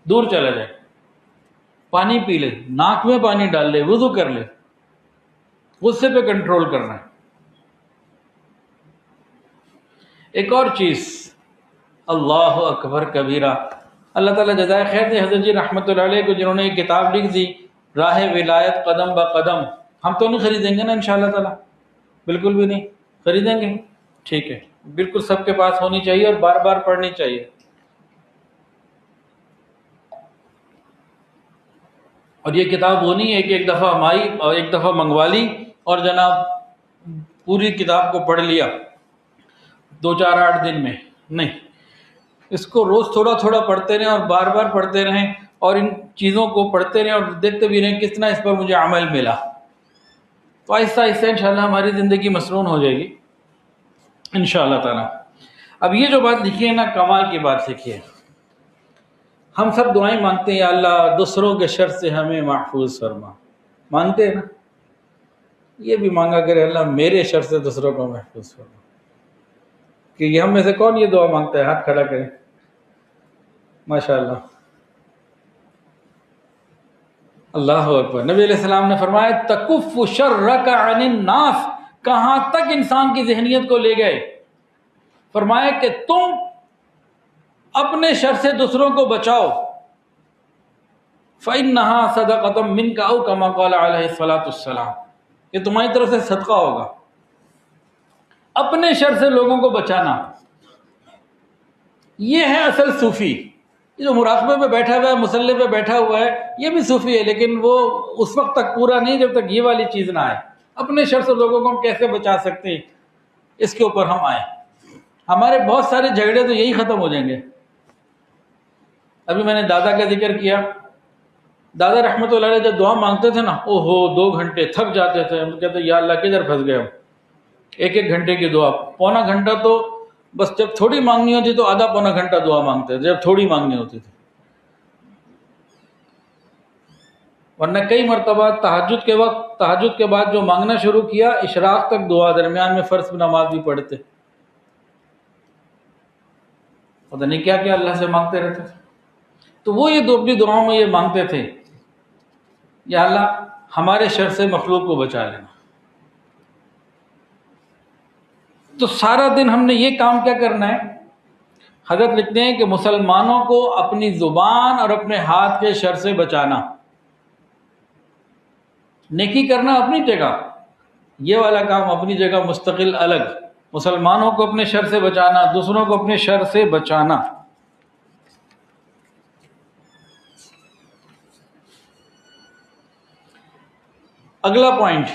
دور چلا جائے، پانی پی لے، ناک میں پانی ڈال لے، وضو کر لے. غصے پہ کنٹرول کرنا ہے. ایک اور چیز، اللہ اکبر کبیرہ. اللہ تعالیٰ جزائے خیر دے حضرت جی رحمۃ اللہ علیہ کو، جنہوں نے یہ کتاب لکھ دی راہ ولایت قدم با قدم. ہم تو نہیں خریدیں گے نا انشاءاللہ تعالیٰ، بالکل بھی نہیں خریدیں گے. ٹھیک ہے، بالکل سب کے پاس ہونی چاہیے اور بار بار پڑھنی چاہیے. اور یہ کتاب وہ نہیں ہے کہ ایک دفعہ ہم آئی اور ایک دفعہ منگوا لی اور جناب پوری کتاب کو پڑھ لیا 2-4-8 دن میں. نہیں، اس کو روز تھوڑا تھوڑا پڑھتے رہیں اور بار بار پڑھتے رہیں اور ان چیزوں کو پڑھتے رہیں اور دیکھتے بھی رہیں کتنا اس پر مجھے عمل ملا. تو آہستہ آہستہ انشاءاللہ ہماری زندگی مسنون ہو جائے گی انشاءاللہ تعالیٰ. اب یہ جو بات لکھی ہے نا، کمال کی بات لکھی ہے. ہم سب دعائیں مانگتے ہیں، یا اللہ دوسروں کے شر سے ہمیں محفوظ فرما. مانگتے ہیں نا؟ یہ بھی مانگا کرے اللہ میرے شر سے دوسروں کو محفوظ فرما. کہ یہ ہم میں سے کون یہ دعا مانگتا ہے؟ ہاتھ کھڑا کرے. ماشاءاللہ، اللہ اکبر. نبی علیہ السلام نے فرمایا تکف شرک عن الناس. کہاں تک انسان کی ذہنیت کو لے گئے؟ فرمایا کہ تم اپنے شر سے دوسروں کو بچاؤ. فإنها صدقۃ منک او کما قال علیہ الصلوۃ والسلام. یہ تمہاری طرف سے صدقہ ہوگا، اپنے شر سے لوگوں کو بچانا. یہ ہے اصل صوفی. جو مراقبے پہ بیٹھا ہوا ہے، مصلی پہ بیٹھا ہوا ہے، یہ بھی صوفی ہے، لیکن وہ اس وقت تک پورا نہیں جب تک یہ والی چیز نہ آئے. اپنے شر سے لوگوں کو ہم کیسے بچا سکتے ہیں، اس کے اوپر ہم آئیں. ہمارے بہت سارے جھگڑے تو یہی ختم ہو جائیں گے. ابھی میں نے دادا کا ذکر کیا. دادا رحمۃ اللہ علیہ جب دعا مانگتے تھے نا، او ہو 2 گھنٹے تھک جاتے تھے. ہم کہتے یا اللہ کدھر پھنس گئے ہم. 1 گھنٹے کی دعا، پونا گھنٹہ تو بس جب تھوڑی مانگنی ہوتی تو آدھا پونا گھنٹہ دعا مانگتے تھے جب تھوڑی مانگنی ہوتی تھی. ورنہ کئی مرتبہ تہجد کے وقت، تہجد کے بعد جو مانگنا شروع کیا، اشراق تک دعا، درمیان میں فرض نماز بھی پڑھتے. پتہ نہیں کیا کیا اللہ سے مانگتے رہتے تھے. تو وہ یہ اپنی دعاؤں میں یہ مانگتے تھے، یا اللہ ہمارے شر سے مخلوق کو بچا لینا. تو سارا دن ہم نے یہ کام کیا کرنا ہے؟ حضرت لکھتے ہیں کہ مسلمانوں کو اپنی زبان اور اپنے ہاتھ کے شر سے بچانا. نیکی کرنا اپنی جگہ، یہ والا کام اپنی جگہ مستقل الگ. مسلمانوں کو اپنے شر سے بچانا، دوسروں کو اپنے شر سے بچانا. اگلا پوائنٹ،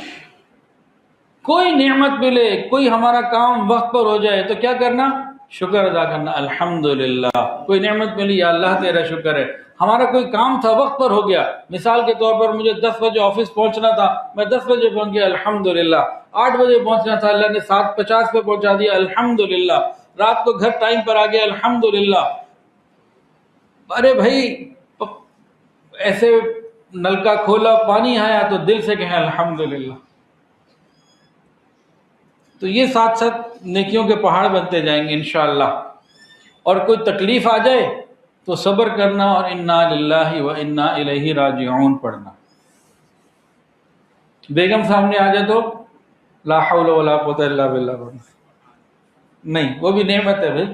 کوئی نعمت ملے، کوئی ہمارا کام وقت پر ہو جائے تو کیا کرنا؟ شکر ادا کرنا. الحمدللہ کوئی نعمت ملی، یا اللہ تیرا شکر ہے. ہمارا کوئی کام تھا وقت پر ہو گیا، مثال کے طور پر مجھے 10 بجے آفس پہنچنا تھا، میں 10 بجے پہنچ گیا الحمدللہ، 8 بجے پہنچنا تھا اللہ نے 7:50 پہ پہنچا دیا الحمدللہ، رات کو گھر ٹائم پر آ گیا الحمدللہ۔ ارے بھائی ایسے نلکا کھولا پانی آیا تو دل سے کہیں الحمدللہ۔ تو یہ ساتھ ساتھ نیکیوں کے پہاڑ بنتے جائیں گے انشاءاللہ۔ اور کوئی تکلیف آ جائے تو صبر کرنا اور انا للہ و انا الیہ راجعون پڑھنا۔ بیگم سامنے آ جائے تو لا حول ولا قوت الا باللہ پڑھنا، نہیں وہ بھی نعمت ہے بھائی۔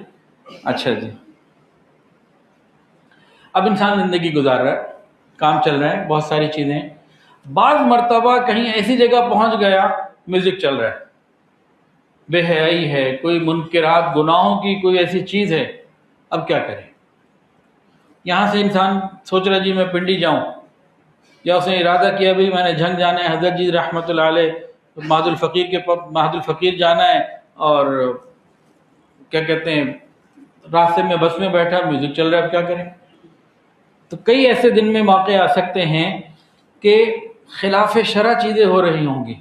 اچھا جی، اب انسان زندگی گزار رہا ہے، کام چل رہا ہے، بہت ساری چیزیں ہیں، بعض مرتبہ کہیں ایسی جگہ پہنچ گیا میوزک چل رہا ہے، بے حیائی ہے، کوئی منکرات گناہوں کی کوئی ایسی چیز ہے، اب کیا کرے؟ یہاں سے انسان سوچ رہا جی میں پنڈی جاؤں، یا اس نے ارادہ کیا بھی میں نے جھنگ جانا ہے، حضرت جی رحمۃ اللہ علیہ مہد الفقیر جانا ہے، اور کیا کہتے ہیں راستے میں بس میں بیٹھا میوزک چل رہا ہے، اب کیا کریں؟ تو کئی ایسے دن میں موقع آ سکتے ہیں کہ خلاف شرع چیزیں ہو رہی ہوں گی،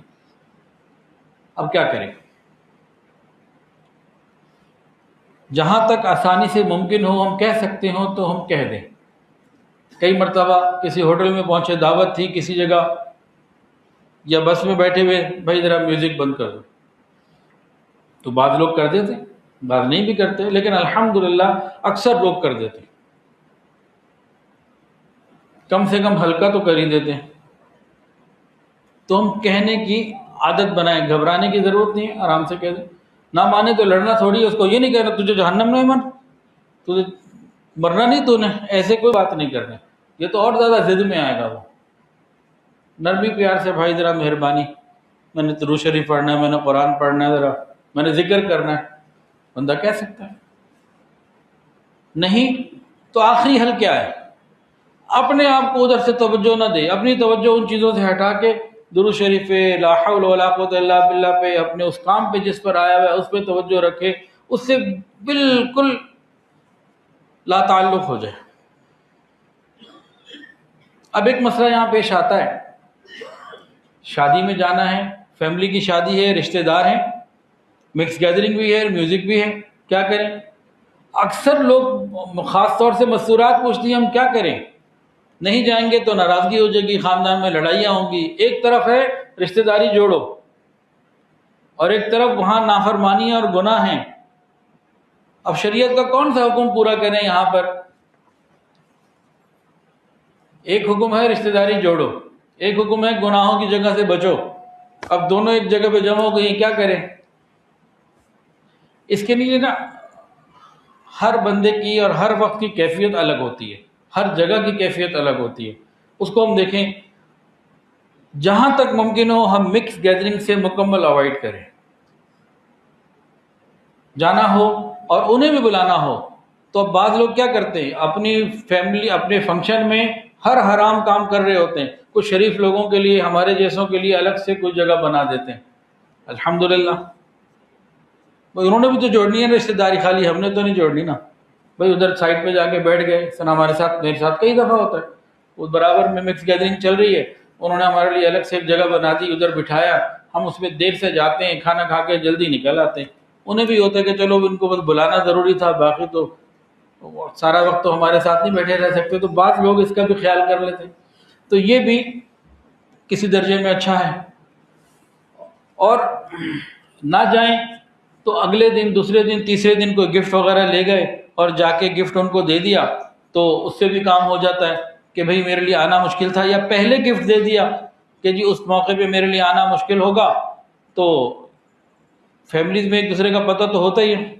اب کیا کریں؟ جہاں تک آسانی سے ممکن ہو ہم کہہ سکتے ہوں تو ہم کہہ دیں۔ کئی مرتبہ کسی ہوٹل میں پہنچے، دعوت تھی کسی جگہ، یا بس میں بیٹھے ہوئے بھائی ذرا میوزک بند کر دو، تو بعض لوگ کر دیتے، بعض نہیں بھی کرتے، لیکن الحمدللہ اکثر لوگ کر دیتے، کم سے کم ہلکا تو کر ہی دیتے ہیں۔ تو ہم کہنے کی عادت بنائیں، گھبرانے کی ضرورت نہیں ہے، آرام سے کہہ دیں، نہ مانے تو لڑنا تھوڑی ہے، اس کو یہ نہیں کہنا تجھے جہنم نہیں من، تجھے مرنا نہیں، تو نے ایسے کوئی بات نہیں کرنا، یہ تو اور زیادہ ضد میں آئے گا وہ۔ نرمی پیار سے بھائی ذرا مہربانی، میں نے درود شریف پڑھنا ہے، میں نے قرآن پڑھنا ہے، ذرا میں نے ذکر کرنا ہے، بندہ کہہ سکتا ہے۔ نہیں تو آخری حل کیا ہے؟ اپنے آپ کو ادھر سے توجہ نہ دے، اپنی توجہ ان چیزوں سے ہٹا کے درود شریف پہ، لا حول ولا قوت الا باللہ پہ، اپنے اس کام پہ جس پر آیا ہوا ہے اس پہ توجہ رکھے، اس سے بالکل لا تعلق ہو جائے۔ اب ایک مسئلہ یہاں پیش آتا ہے، شادی میں جانا ہے، فیملی کی شادی ہے، رشتہ دار ہیں، مکس گیدرنگ بھی ہے، میوزک بھی ہے، کیا کریں؟ اکثر لوگ خاص طور سے مستورات پوچھتی ہیں ہم کیا کریں؟ نہیں جائیں گے تو ناراضگی ہو جائے گی، خاندان میں لڑائیاں ہوں گی۔ ایک طرف ہے رشتہ داری جوڑو، اور ایک طرف وہاں نافرمانی اور گناہ ہیں۔ اب شریعت کا کون سا حکم پورا کریں یہاں پر؟ ایک حکم ہے رشتہ داری جوڑو، ایک حکم ہے گناہوں کی جگہ سے بچو۔ اب دونوں ایک جگہ پہ جمع ہو گئی، کیا کریں؟ اس کے لیے نا ہر بندے کی اور ہر وقت کی کیفیت الگ ہوتی ہے، ہر جگہ کی کیفیت الگ ہوتی ہے، اس کو ہم دیکھیں۔ جہاں تک ممکن ہو ہم مکس گیدرنگ سے مکمل اوائڈ کریں، جانا ہو اور انہیں بھی بلانا ہو تو اب بعض لوگ کیا کرتے ہیں، اپنی فیملی اپنے فنکشن میں ہر حرام کام کر رہے ہوتے ہیں، کچھ شریف لوگوں کے لیے ہمارے جیسوں کے لیے الگ سے کوئی جگہ بنا دیتے ہیں۔ الحمدللہ بھائی انہوں نے بھی تو جوڑنی ہے رشتہ داری، خالی ہم نے تو نہیں جوڑنی نا۔ بھائی ادھر سائڈ پہ جا کے بیٹھ گئے، سنا ہمارے ساتھ میرے ساتھ کئی دفعہ ہوتا ہے، وہ برابر میں مکس گیدرنگ چل رہی ہے، انہوں نے ہمارے لیے الگ سے ایک جگہ بنا دی، ادھر بٹھایا، ہم اس میں دیر سے جاتے ہیں، کھانا کھا کے جلدی نکل آتے ہیں۔ انہیں بھی ہوتا ہے کہ چلو ان کو بس بلانا ضروری تھا، باقی تو سارا وقت تو ہمارے ساتھ نہیں بیٹھے رہ سکتے، تو بعض لوگ اس کا بھی خیال کر لیتے، تو یہ بھی کسی درجے میں اچھا ہے۔ اور نہ جائیں تو اگلے دن، دوسرے دن، تیسرے دن کوئی گفٹ وغیرہ لے گئے اور جا کے گفٹ ان کو دے دیا، تو اس سے بھی کام ہو جاتا ہے کہ بھئی میرے لیے آنا مشکل تھا، یا پہلے گفٹ دے دیا کہ جی اس موقع پہ میرے لیے آنا مشکل ہوگا، تو فیملیز میں ایک دوسرے کا پتہ تو ہوتا ہی ہے،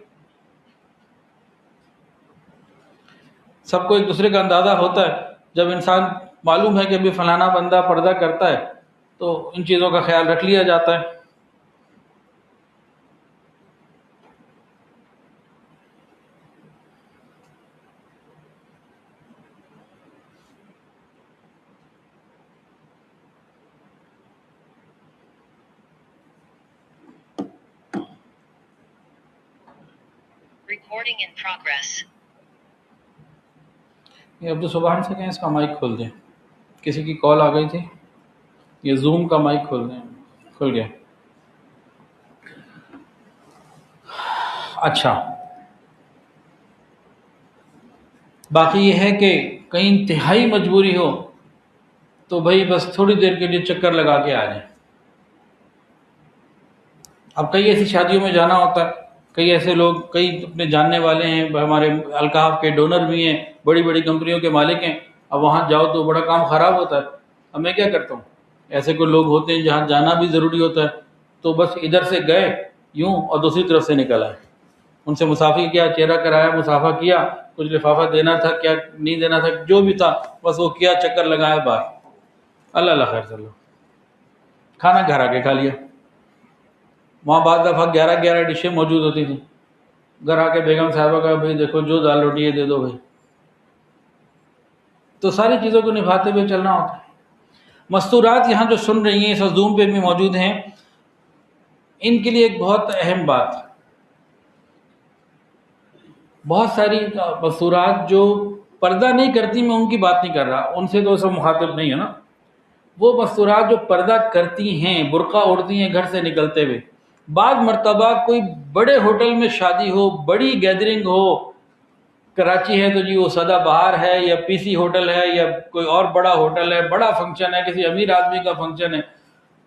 سب کو ایک دوسرے کا اندازہ ہوتا ہے۔ جب انسان معلوم ہے کہ ابھی فلانا بندہ پردہ کرتا ہے تو ان چیزوں کا خیال رکھ لیا جاتا ہے۔
Recording in progress.
یہ عبدالسبحان سے کہیں اس کا مائک کھول دیں، کسی کی کال آ گئی تھی، یہ زوم کا مائک کھول دیں، کھل گیا۔ اچھا، باقی یہ ہے کہ کہیں انتہائی مجبوری ہو تو بھائی بس تھوڑی دیر کے لیے چکر لگا کے آ جائیں۔ اب کئی ایسی شادیوں میں جانا ہوتا ہے، کئی ایسے لوگ، کئی اپنے جاننے والے ہیں، ہمارے الکاف کے ڈونر بھی ہیں، بڑی بڑی کمپنیوں کے مالک ہیں، اب وہاں جاؤ تو بڑا کام خراب ہوتا ہے۔ اب میں کیا کرتا ہوں، ایسے کوئی لوگ ہوتے ہیں جہاں جانا بھی ضروری ہوتا ہے، تو بس ادھر سے گئے یوں اور دوسری طرف سے نکل آئے، ان سے مصافحہ کیا، چہرہ کرایا، مصافحہ کیا، کچھ لفافہ دینا تھا، کیا نہیں دینا تھا، جو بھی تھا بس وہ کیا، چکر لگایا باہر، اللہ اللہ خیر چلو، کھانا گھر آ کے کھا لیا۔ وہاں بعض دفعہ 11 ڈشیں موجود ہوتی تھیں، گھر آ کے بیگم صاحبہ کا بھائی دیکھو جو دال روٹی ہے دے دو بھائی۔ تو ساری چیزوں کو نبھاتے ہوئے چلنا ہوتا ہے۔ مستورات یہاں جو سن رہی ہیں اس وقت زوم پہ بھی موجود ہیں، ان کے لیے ایک بہت اہم بات، بہت ساری مستورات جو پردہ نہیں کرتی، میں ان کی بات نہیں کر رہا، ان سے تو سب مخاطب نہیں ہے نا، وہ مستورات جو پردہ کرتی ہیں، برقع اوڑھتی ہیں گھر سے نکلتے ہوئے، بعض مرتبہ کوئی بڑے ہوٹل میں شادی ہو، بڑی گیدرنگ ہو، کراچی ہے تو جی وہ سدا بہار ہے یا پی سی ہوٹل ہے یا کوئی اور بڑا ہوٹل ہے، بڑا فنکشن ہے، کسی امیر آدمی کا فنکشن ہے،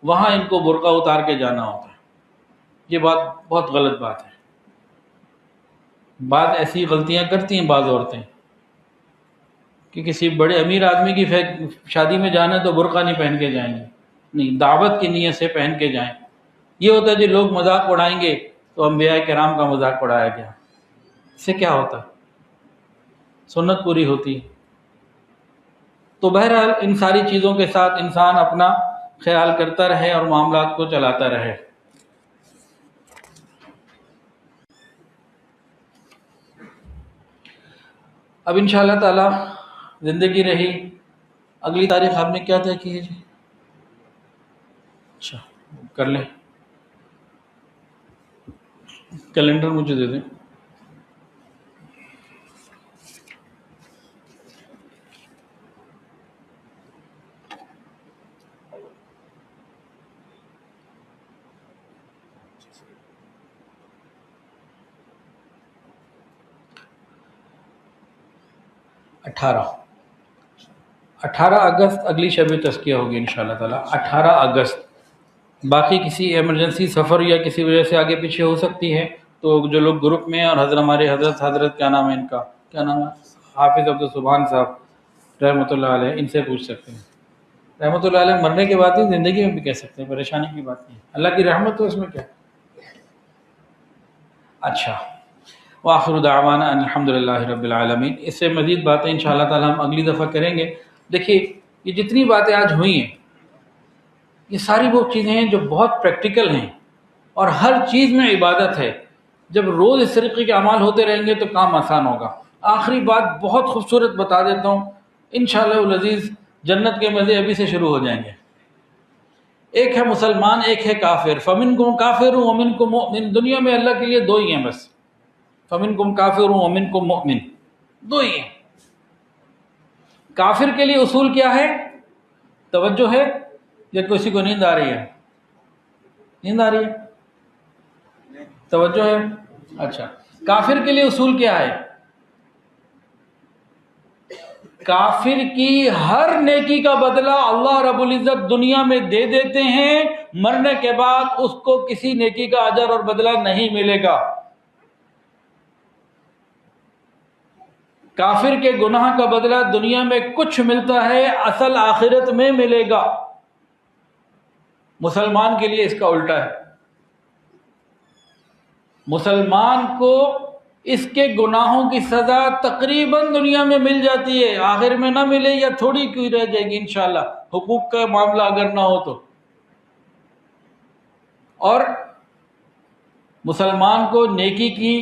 وہاں ان کو برقع اتار کے جانا ہوتا ہے۔ یہ بات بہت غلط بات ہے۔ بعض ایسی غلطیاں کرتی ہیں بعض عورتیں کہ کسی بڑے امیر آدمی کی شادی میں جانا ہے تو برقع نہیں پہن کے جائیں گے، نہیں، دعوت کی نیت سے پہن کے جائیں۔ یہ ہوتا ہے جی لوگ مذاق اڑائیں گے تو انبیاء کرام کا مذاق اڑایا گیا، اس سے کیا ہوتا، سنت پوری ہوتی۔ تو بہرحال ان ساری چیزوں کے ساتھ انسان اپنا خیال کرتا رہے اور معاملات کو چلاتا رہے۔ اب انشاءاللہ تعالی زندگی رہی، اگلی تاریخ آپ نے کیا طے کی ہے جی؟ اچھا کر لیں، کیلنڈر مجھے دے دیں۔ اٹھارہ اگست اگلی شب تزکیہ ہوگی انشاءاللہ تعالیٰ، 18 اگست۔ باقی کسی ایمرجنسی سفر یا کسی وجہ سے آگے پیچھے ہو سکتی ہے، تو جو لوگ گروپ میں ہیں اور ہمارے حضرت کیا نام ہے ان کا، کیا نام ہے، حافظ عبدالسبحان صاحب رحمۃ اللہ علیہ، ان سے پوچھ سکتے ہیں۔ رحمۃ اللہ علیہ مرنے کے بعد ہی زندگی میں بھی کہہ سکتے ہیں، پریشانی کی بات نہیں، اللہ کی رحمت تو اس میں کیا۔ اچھا، وآخر دعوانا ان الحمدللہ رب العالمین۔ اس سے مزید باتیں انشاءاللہ تعالی ہم اگلی دفعہ کریں گے۔ دیکھیے یہ جتنی باتیں آج ہوئی ہیں، یہ ساری وہ چیزیں ہیں جو بہت پریکٹیکل ہیں، اور ہر چیز میں عبادت ہے۔ جب روز اس طریقے کے اعمال ہوتے رہیں گے تو کام آسان ہوگا۔ آخری بات بہت خوبصورت بتا دیتا ہوں، انشاءاللہ العزیز جنت کے مزے ابھی سے شروع ہو جائیں گے۔ ایک ہے مسلمان، ایک ہے کافر، فمنکم کافر ومنکم مؤمن۔ دنیا میں اللہ کے لیے دو ہی ہیں بس، فمنکم کافر ومنکم مؤمن، دو ہی ہیں۔ کافر کے لیے اصول کیا ہے؟ توجہ ہے یا کسی کو نیند آ رہی ہے؟ نیند آ رہی ہے؟ توجہ ہے؟ اچھا، کافر کے لیے اصول کیا ہے؟ کافر کی ہر نیکی کا بدلہ اللہ رب العزت دنیا میں دے دیتے ہیں، مرنے کے بعد اس کو کسی نیکی کا اجر اور بدلہ نہیں ملے گا۔ کافر کے گناہ کا بدلہ دنیا میں کچھ ملتا ہے، اصل آخرت میں ملے گا۔ مسلمان کے لیے اس کا الٹا ہے، مسلمان کو اس کے گناہوں کی سزا تقریباً دنیا میں مل جاتی ہے، آخر میں نہ ملے یا تھوڑی کی رہ جائے گی انشاءاللہ، حقوق کا معاملہ اگر نہ ہو تو۔ اور مسلمان کو نیکی کی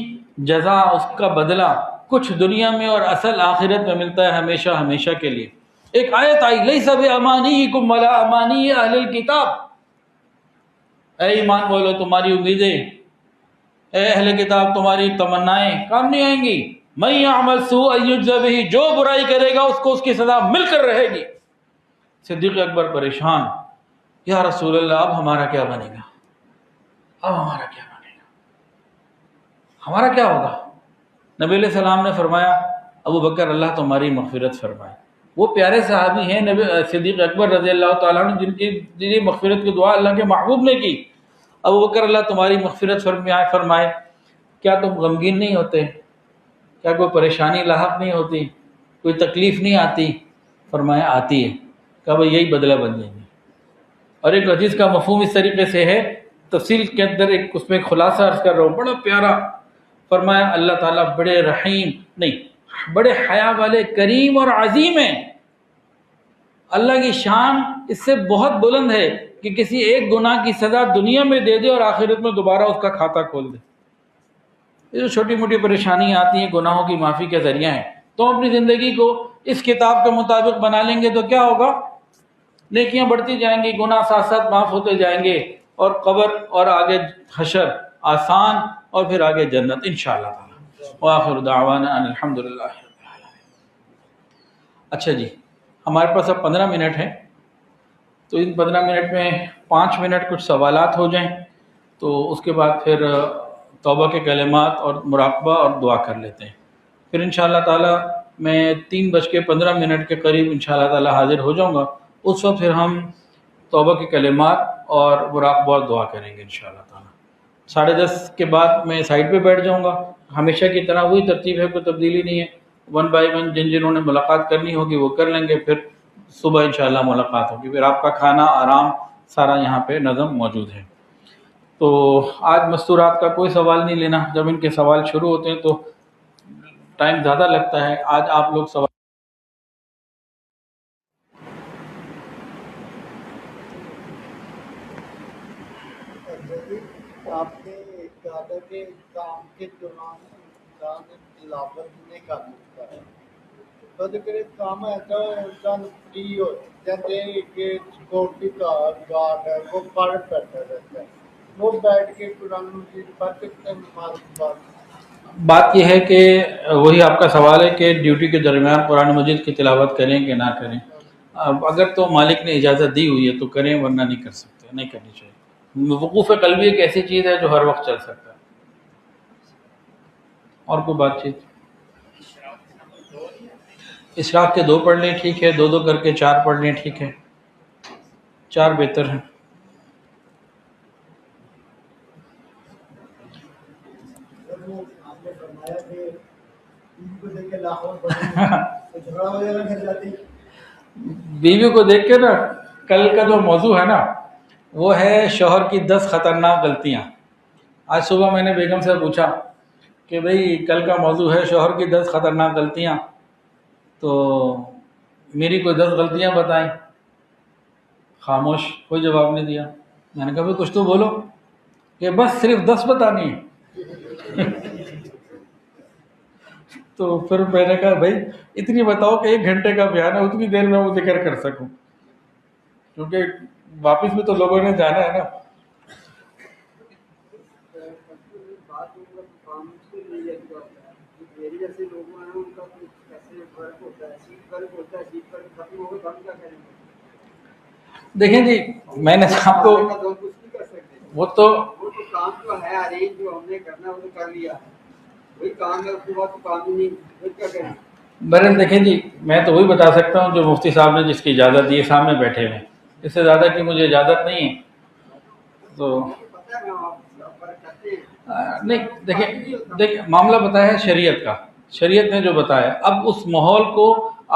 جزا، اس کا بدلہ کچھ دنیا میں اور اصل آخرت میں ملتا ہے، ہمیشہ ہمیشہ کے لیے۔ ایک آیت آئی، لیس بامانیکم ولا امانی اہل الکتاب، اے ایمان والو تمہاری امیدیں، اے اہل کتاب تمہاری تمنائیں کام نہیں آئیں گی۔ من یعمل سوءا یجزا بہ، جو برائی کرے گا اس کو اس کی سزا مل کر رہے گی۔ صدیق اکبر پریشان، یا رسول اللہ اب ہمارا کیا بنے گا، اب ہمارا کیا بنے گا، ہمارا کیا ہوگا؟ نبی علیہ السلام نے فرمایا ابو بکر اللہ تمہاری مغفرت فرمائے۔ وہ پیارے صحابی ہیں نبی صدیق اکبر رضی اللہ تعالیٰ عنہ، جن کی جنہیں مغفرت کی دعا اللہ کے محبوب نے کی۔ ابو بکر اللہ تمہاری مغفرت فرمائے، کیا تم غمگین نہیں ہوتے؟ کیا کوئی پریشانی لاحق نہیں ہوتی؟ کوئی تکلیف نہیں آتی؟ فرمایا آتی ہے۔ کہا بھائی یہی بدلہ بن جائیں گے۔ اور ایک حدیث کا مفہوم اس طریقے سے ہے، تفصیل کے اندر اس میں خلاصہ عرض کر رہا ہوں، بڑا پیارا۔ فرمایا اللہ تعالیٰ بڑے رحیم نہیں، بڑے حیا والے، کریم اور عظیم ہیں۔ اللہ کی شان اس سے بہت بلند ہے کہ کسی ایک گناہ کی سزا دنیا میں دے دے اور آخرت میں دوبارہ اس کا کھاتہ کھول دے۔ یہ جو چھوٹی موٹی پریشانیاں آتی ہیں گناہوں کی معافی کے ذریعہ ہیں، تو اپنی زندگی کو اس کتاب کے مطابق بنا لیں گے تو کیا ہوگا؟ نیکیاں بڑھتی جائیں گی، گناہ ساتھ ساتھ معاف ہوتے جائیں گے، اور قبر اور آگے حشر آسان، اور پھر آگے جنت انشاءاللہ تعالی۔ وآخر دعوانا ان الحمدللہ رب العالمین۔ اچھا جی، ہمارے پاس اب 15 منٹ ہیں، تو ان 15 منٹ میں 5 منٹ کچھ سوالات ہو جائیں، تو اس کے بعد پھر توبہ کے کلمات اور مراقبہ اور دعا کر لیتے ہیں۔ پھر انشاءاللہ تعالی میں 3:15 کے قریب انشاءاللہ تعالی حاضر ہو جاؤں گا۔ اس وقت پھر ہم توبہ کے کلمات اور مراقبہ اور دعا کریں گے انشاءاللہ تعالی۔ 10:30 کے بعد میں سائٹ پہ بیٹھ جاؤں گا، ہمیشہ کی طرح وہی ترتیب ہے، کوئی تبدیلی نہیں ہے۔ 1 بائی 1 جنہوں نے ملاقات کرنی ہوگی وہ کر لیں گے، پھر صبح انشاءاللہ ملاقات ہوگی، پھر آپ کا کھانا آرام سارا یہاں پہ نظم موجود ہے۔ تو آج مستورات کا کوئی سوال نہیں لینا، جب ان کے سوال شروع ہوتے ہیں تو ٹائم زیادہ لگتا ہے۔ آج آپ لوگ سوال
آپ نے کہا تھا کہ کام کے دوران انسان تلاوت نہیں کر سکتا ہے، کبھی کبھی کام ایسا ہے انسان فری ہو جیسے کہ سیکورٹی گارڈ ہے، وہ پڑھ بیٹھا رہتا ہے، وہ بیٹھ کے قرآن مجید پڑھ سکتے ہیں۔
بات یہ ہے کہ وہی آپ کا سوال ہے کہ ڈیوٹی کے درمیان قرآن مجید کی تلاوت کریں کہ نہ کریں۔ اب اگر تو مالک نے اجازت دی ہوئی ہے تو کریں، ورنہ نہیں کر سکتے، نہیں کرنی چاہیے۔ وقوف قلبی ایک ایسی چیز ہے جو ہر وقت چل سکتا ہے۔ اور کوئی بات چیت؟ اشراق کے 2 پڑھ لیں ٹھیک ہے، 2 کر کے 4 پڑھ لیں ٹھیک ہے، 4 بہتر ہیں۔ بیوی کو دیکھ کے نا، کل کا جو موضوع ہے نا وہ ہے شوہر کی 10 خطرناک غلطیاں۔ آج صبح میں نے بیگم سے پوچھا کہ بھئی کل کا موضوع ہے شوہر کی 10 خطرناک غلطیاں، تو میری کوئی 10 غلطیاں بتائیں۔ خاموش، کوئی جواب نہیں دیا۔ میں نے کہا بھئی کچھ تو بولو، کہ بس صرف 10 بتانی ہے۔ تو پھر میں نے کہا بھائی اتنی بتاؤ کہ 1 گھنٹے کا بیان ہے، اتنی دیر میں وہ ذکر کر سکوں، کیونکہ واپس بھی تو لوگوں نے جانا ہے نا۔ دیکھیں جی، میں نے آپ کو وہ تو
کام جو ہے ارینج جو ہم نے کرنا وہ تو کر لیا، وہی کام ہے، اس کے بعد تو کام ہی نہیں، پھر کیا کریں؟
برن دیکھیں جی، میں تو وہی بتا سکتا ہوں جو مفتی صاحب نے جس کی اجازت دی ہے، سامنے بیٹھے ہوئے، اس سے زیادہ کی مجھے اجازت نہیں ہے۔ تو نہیں، دیکھیں معاملہ بتایا ہے شریعت کا، شریعت نے جو بتایا، اب اس ماحول کو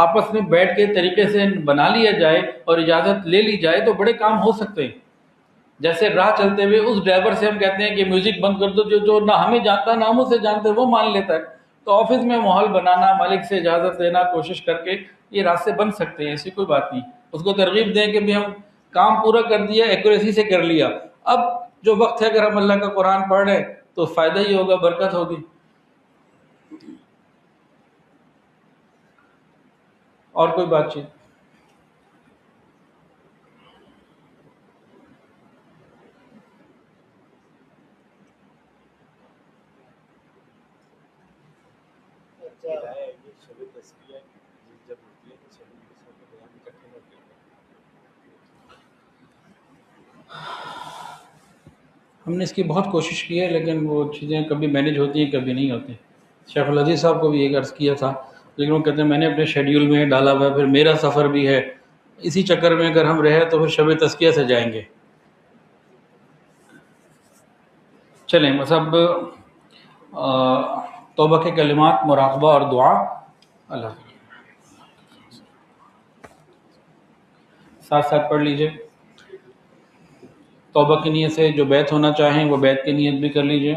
آپس میں بیٹھ کے طریقے سے بنا لیا جائے اور اجازت لے لی جائے تو بڑے کام ہو سکتے ہیں۔ جیسے راہ چلتے ہوئے اس ڈرائیور سے ہم کہتے ہیں کہ میوزک بند کر دو، جو نہ ہمیں جانتا نہ ہم اسے جانتے، وہ مان لیتا ہے۔ تو آفس میں ماحول بنانا، مالک سے اجازت لینا، کوشش کر کے یہ راستے بن سکتے ہیں، ایسی کوئی بات نہیں۔ اس کو ترغیب دیں کہ بھی ہم کام پورا کر دیا، ایکوریسی سے کر لیا، اب جو وقت ہے اگر ہم اللہ کا قرآن پڑھ رہے ہیں تو فائدہ ہی ہوگا، برکت ہوگی۔ اور کوئی بات چیت؟
ہدایت ہے یہ شب تزکیہ جب ہوتی ہے تو سب کے بیان اکٹھے ہوتے ہیں.
ہم نے اس کی بہت کوشش کی ہے لیکن وہ چیزیں کبھی مینیج ہوتی ہیں کبھی نہیں ہوتی. شیخ العزیز صاحب کو بھی ایک عرض کیا تھا لیکن وہ کہتے ہیں میں نے اپنے شیڈیول میں ڈالا ہوا ہے، پھر میرا سفر بھی ہے، اسی چکر میں اگر ہم رہے تو پھر شب تزکیہ سے جائیں گے. چلیں بس اب توبہ کے کلمات، مراقبہ اور دعا. اللہ ساتھ ساتھ پڑھ لیجئے. توبہ کی نیت سے جو بیت ہونا چاہیں وہ بیت کی نیت بھی کر لیجئے.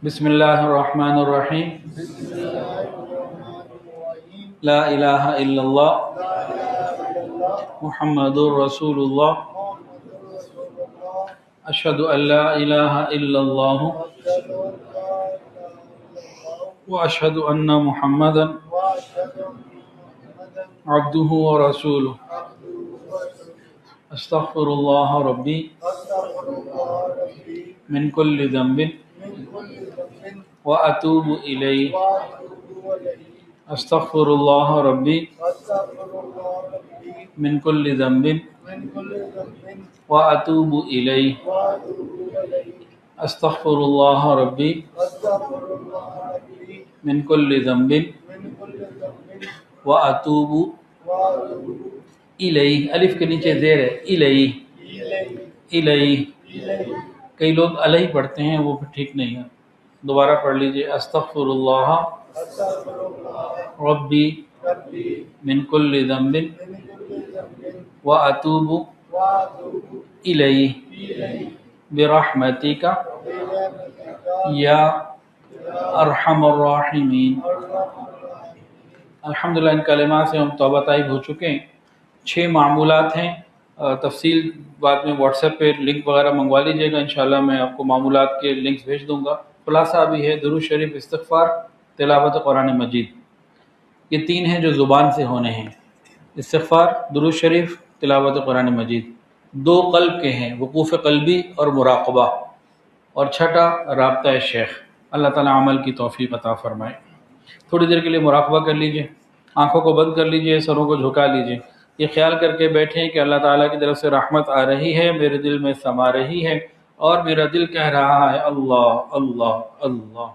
بسم اللہ الرحمن الرحیم.
بسم اللہ الرحمن الرحیم.
لا الہ الا اللہ
لا الہ الا اللہ
محمد الرسول اللہ.
محمد رسول اللہ.
اشہد ان لا الہ الا اللہ
اشہد ان لا الہ الا اللہ
واشہد ان محمدا
واشہد ان محمدا
عبدہ ورسولہ.
عبدہ ورسولہ.
استغفر اللہ ربی
استغفر اللہ ربی
من کل ذنب
من کل ذنب
واتوب الیہ.
واتوب الیہ.
استغفر اللہ ربی
استغفر اللہ ربی
من کل ذنب
من کل ذنب
واتوب الیہ.
واتوب الیہ.
استغفر اللہ ربی
استغفر اللہ ربی
من کل ذنب
من کل ذنب
واتوب
واتوب
الیہ. الف کے نیچے زیر ہے، الیہ
الیہ.
الیہ.
الیہ.
کئی لوگ علیہ پڑھتے ہیں، وہ پھر ٹھیک نہیں ہے. دوبارہ پڑھ لیجئے. استغفر اللہ
استغفر اللہ
ربی
ربی
من کل ذنب
من کل ذنب
واتوب
واتوب
الیہ
الیہ
برحمتک
برحمتک
یا ارحم الراحمین. الحمدللہ ان کلمات سے ہم توبہ طائب ہو چکے ہیں. 6 معمولات ہیں. تفصیل بعد میں واٹس ایپ پہ لنک وغیرہ منگوا لیجئے گا، انشاءاللہ میں آپ کو معمولات کے لنکس بھیج دوں گا. خلاصہ بھی ہے درود شریف، استغفار، تلاوت قرآن مجید. یہ 3 ہیں جو زبان سے ہونے ہیں، استغفار، درود شریف، تلاوت قرآن مجید. 2 قلب کے ہیں، وقوف قلبی اور مراقبہ. اور 6 رابطہ شیخ. اللہ تعالیٰ عمل کی توفیق عطا فرمائے. تھوڑی دیر کے لیے مراقبہ کر لیجئے، آنکھوں کو بند کر لیجئے، سروں کو جھکا لیجئے. یہ خیال کر کے بیٹھیں کہ اللہ تعالیٰ کی طرف سے رحمت آ رہی ہے، میرے دل میں سما رہی ہے اور میرا دل کہہ رہا ہے اللہ اللہ اللہ.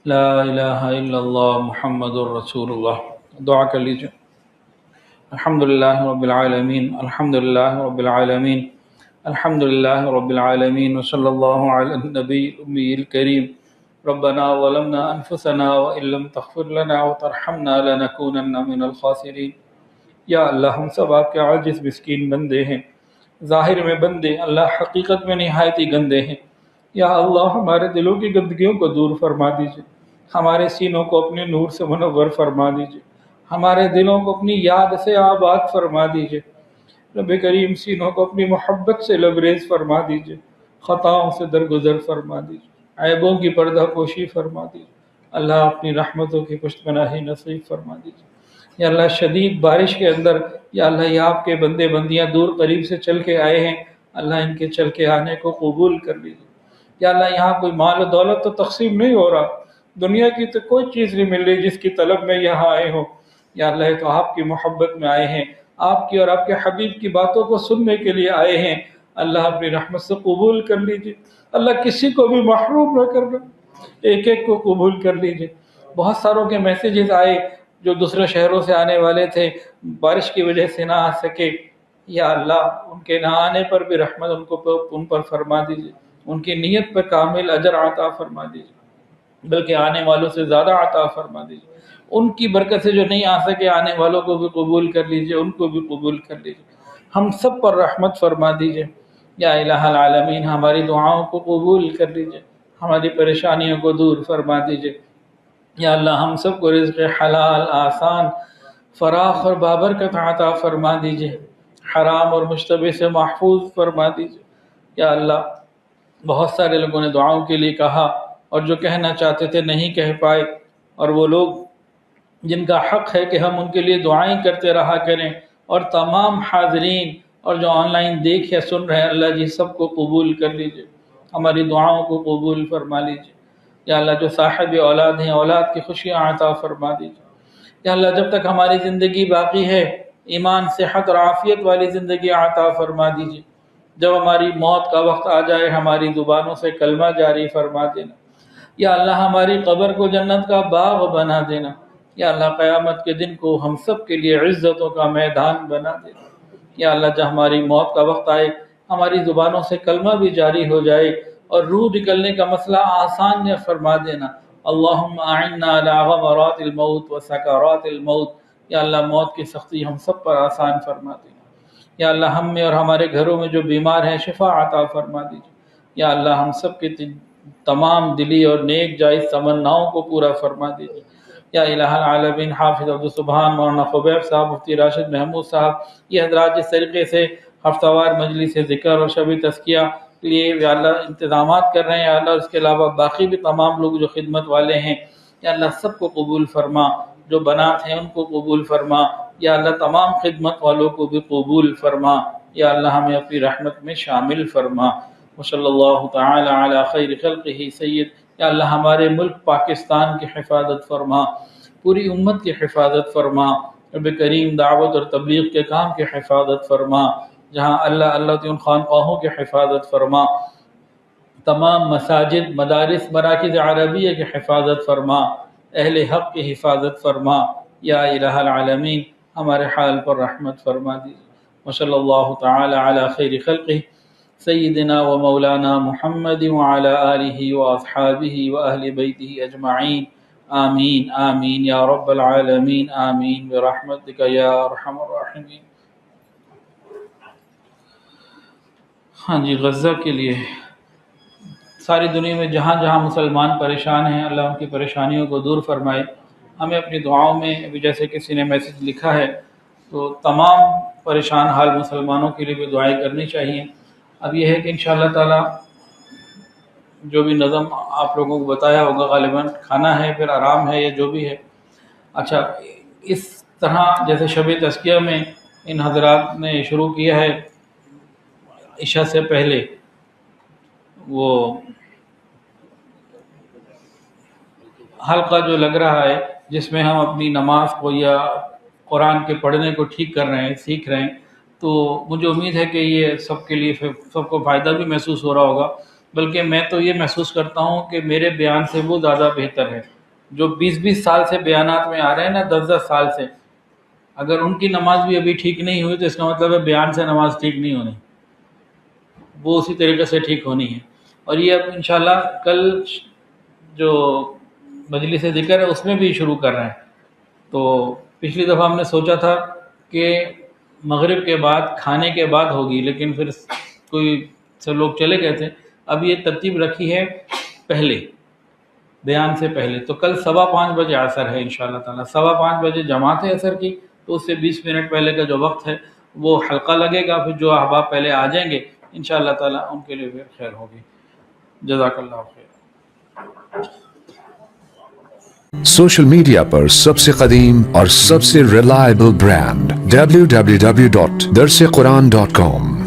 لا الہ الا اللہ محمد الرسول اللہ. دعا کر لیجیے. الحمدللہ رب العالمین، الحمدللہ رب العالمین، الحمدللہ رب العالمین، وصلی اللہ علی النبی الامی الکریم. ربنا ظلمنا انفسنا وان لم تغفر لنا وترحمنا لنکونن من الخاسرین. یا اللہ ہم سب آپ کے عاجز مسکین بندے ہیں، ظاہر میں بندے، اللہ حقیقت میں نہایت ہی گندے ہیں. یا اللہ ہمارے دلوں کی گندگیوں کو دور فرما دیجیے، ہمارے سینوں کو اپنے نور سے منور فرما دیجیے، ہمارے دلوں کو اپنی یاد سے آباد فرما دیجیے. رب کریم سینوں کو اپنی محبت سے لبریز فرما دیجیے، خطاؤں سے درگزر فرما دیجیے، عیبوں کی پردہ پوشی فرما دیجیے. اللہ اپنی رحمتوں کی پشت پناہی نصیب فرما دیجیے. یا اللہ شدید بارش کے اندر یا اللہ یہ آپ کے بندے بندیاں دور قریب سے چل کے آئے ہیں، اللہ ان کے چل کے آنے کو قبول کر لیجیے. یا اللہ یہاں کوئی مال و دولت تو تقسیم نہیں ہو رہا، دنیا کی تو کوئی چیز نہیں مل رہی جس کی طلب میں یہاں آئے ہوں. یا اللہ یہ تو آپ کی محبت میں آئے ہیں، آپ کی اور آپ کے حبیب کی باتوں کو سننے کے لیے آئے ہیں. اللہ اپنی رحمت سے قبول کر لیجیے. اللہ کسی کو بھی محروم نہ کرنا، ایک ایک کو قبول کر لیجیے. بہت ساروں کے میسیجز آئے جو دوسرے شہروں سے آنے والے تھے، بارش کی وجہ سے نہ آ سکے. یا اللہ ان کے نہ آنے پر بھی رحمت ان پر فرما دیجیے، ان کی نیت پر کامل اجر عطا فرما دیجیے، بلکہ آنے والوں سے زیادہ عطا فرما دیجیے. ان کی برکت سے جو نہیں آ سکے آنے والوں کو بھی قبول کر لیجیے، ان کو بھی قبول کر لیجیے. ہم سب پر رحمت فرما دیجیے. یا الہ العالمین ہماری دعاؤں کو قبول کر لیجیے، ہماری پریشانیوں کو دور فرما دیجیے. یا اللہ ہم سب کو رزق حلال آسان فراخ اور بابرکت عطا فرما دیجیے، حرام اور مشتبہ سے محفوظ فرما دیجیے. یا اللہ بہت سارے لوگوں نے دعاؤں کے لیے کہا اور جو کہنا چاہتے تھے نہیں کہہ پائے، اور وہ لوگ جن کا حق ہے کہ ہم ان کے لیے دعائیں کرتے رہا کریں، اور تمام حاضرین اور جو آن لائن دیکھ یا سن رہے ہیں، اللہ جی سب کو قبول کر لیجیے، ہماری دعاؤں کو قبول فرما لیجیے. یا اللہ جو صاحب اولاد ہیں اولاد کی خوشیاں عطا فرما دیجیے. یا اللہ جب تک ہماری زندگی باقی ہے ایمان صحت اور عافیت والی زندگی عطا فرما دیجیے. جب ہماری موت کا وقت آ جائے ہماری زبانوں سے کلمہ جاری فرما دینا. یا اللہ ہماری قبر کو جنت کا باغ بنا دینا. یا اللہ قیامت کے دن کو ہم سب کے لیے عزتوں کا میدان بنا دینا. یا اللہ جب ہماری موت کا وقت آئے ہماری زبانوں سے کلمہ بھی جاری ہو جائے اور روح نکلنے کا مسئلہ آسان نے فرما دینا. اللہم اعنا علی غمرات الموت و سکرات الموت. یا اللہ موت کی سختی ہم سب پر آسان فرما دینا. یا اللہ ہم میں اور ہمارے گھروں میں جو بیمار ہیں شفا عطا فرما دیجیے. یا اللہ ہم سب کے تمام دلی اور نیک جائز تمناؤں کو پورا فرما دیجیے. یا الہ العالمین حافظ عبدالسبحان مولانا خبیب صاحب مفتی راشد محمود صاحب یہ حضرات جس طریقے سے ہفتہ وار مجلس ذکر اور شب تزکیہ کے لیے یا اللہ انتظامات کر رہے ہیں، یا اللہ اس کے علاوہ باقی بھی تمام لوگ جو خدمت والے ہیں، یا اللہ سب کو قبول فرما. جو بنات ہیں ان کو قبول فرما. یا اللہ تمام خدمت والوں کو بھی قبول فرما. یا اللہ ہمیں اپنی رحمت میں شامل فرما. وصلی اللہ تعالی علی خیر خلقہ سید. یا اللہ ہمارے ملک پاکستان کی حفاظت فرما، پوری امت کی حفاظت فرما. رب کریم دعوت اور تبلیغ کے کام کی حفاظت فرما. جہاں اللہ تعالی خانقاہوں کی حفاظت فرما. تمام مساجد مدارس مراکز عربیہ کی حفاظت فرما. اہل حق کی حفاظت فرما. یا الہ العالمین ہمارے حال پر رحمت فرما دیجیے. وصلی اللہ تعالی علی خیر خلقہ سیدنا و مولانا محمد وعلی آلہ و اصحابہ و اہل بیتہ اجمعین. آمین آمین یا رب العالمین. آمین برحمتک یا ارحم الراحمین. ہاں جی غزہ کے لیے ساری دنیا میں جہاں جہاں مسلمان پریشان ہیں اللہ ان کی پریشانیوں کو دور فرمائے. ہمیں اپنی دعاؤں میں ابھی جیسے کسی نے میسج لکھا ہے تو تمام پریشان حال مسلمانوں کے لیے بھی دعائیں کرنی چاہیے. اب یہ ہے کہ انشاءاللہ تعالی جو بھی نظم آپ لوگوں کو بتایا ہوگا غالباً کھانا ہے پھر آرام ہے یا جو بھی ہے. اچھا اس طرح جیسے شب تزکیہ میں ان حضرات نے شروع کیا ہے عشاء سے پہلے وہ حلقہ جو لگ رہا ہے جس میں ہم اپنی نماز کو یا قرآن کے پڑھنے کو ٹھیک کر رہے ہیں سیکھ رہے ہیں، تو مجھے امید ہے کہ یہ سب کے لیے سب کو فائدہ بھی محسوس ہو رہا ہوگا. بلکہ میں تو یہ محسوس کرتا ہوں کہ میرے بیان سے وہ زیادہ بہتر ہے جو 20-20 سال سے بیانات میں آ رہے ہیں نا، 10-10 سال سے. اگر ان کی نماز بھی ابھی ٹھیک نہیں ہوئی تو اس کا مطلب ہے بیان سے نماز ٹھیک نہیں ہونی، وہ اسی طریقے سے ٹھیک ہونی ہے. اور یہ اب انشاءاللہ کل جو مجلس ذکر ہے اس میں بھی شروع کر رہے ہیں. تو پچھلی دفعہ ہم نے سوچا تھا کہ مغرب کے بعد کھانے کے بعد ہوگی، لیکن پھر کوئی سے لوگ چلے گئے تھے. اب یہ ترتیب رکھی ہے پہلے، بیان سے پہلے. تو کل 5:15 بجے عصر ہے انشاءاللہ تعالیٰ. 5:15 بجے جماعت ہے عصر کی، تو اس سے 20 منٹ پہلے کا جو وقت ہے وہ حلقہ لگے گا. پھر جو احباب پہلے آ جائیں گے انشاءاللہ تعالیٰ ان کے لیے پھر خیر ہوگی. جزاک اللہ خیر.
سوشل میڈیا پر سب سے قدیم اور سب سے ریلائبل برانڈ www.darsequran.com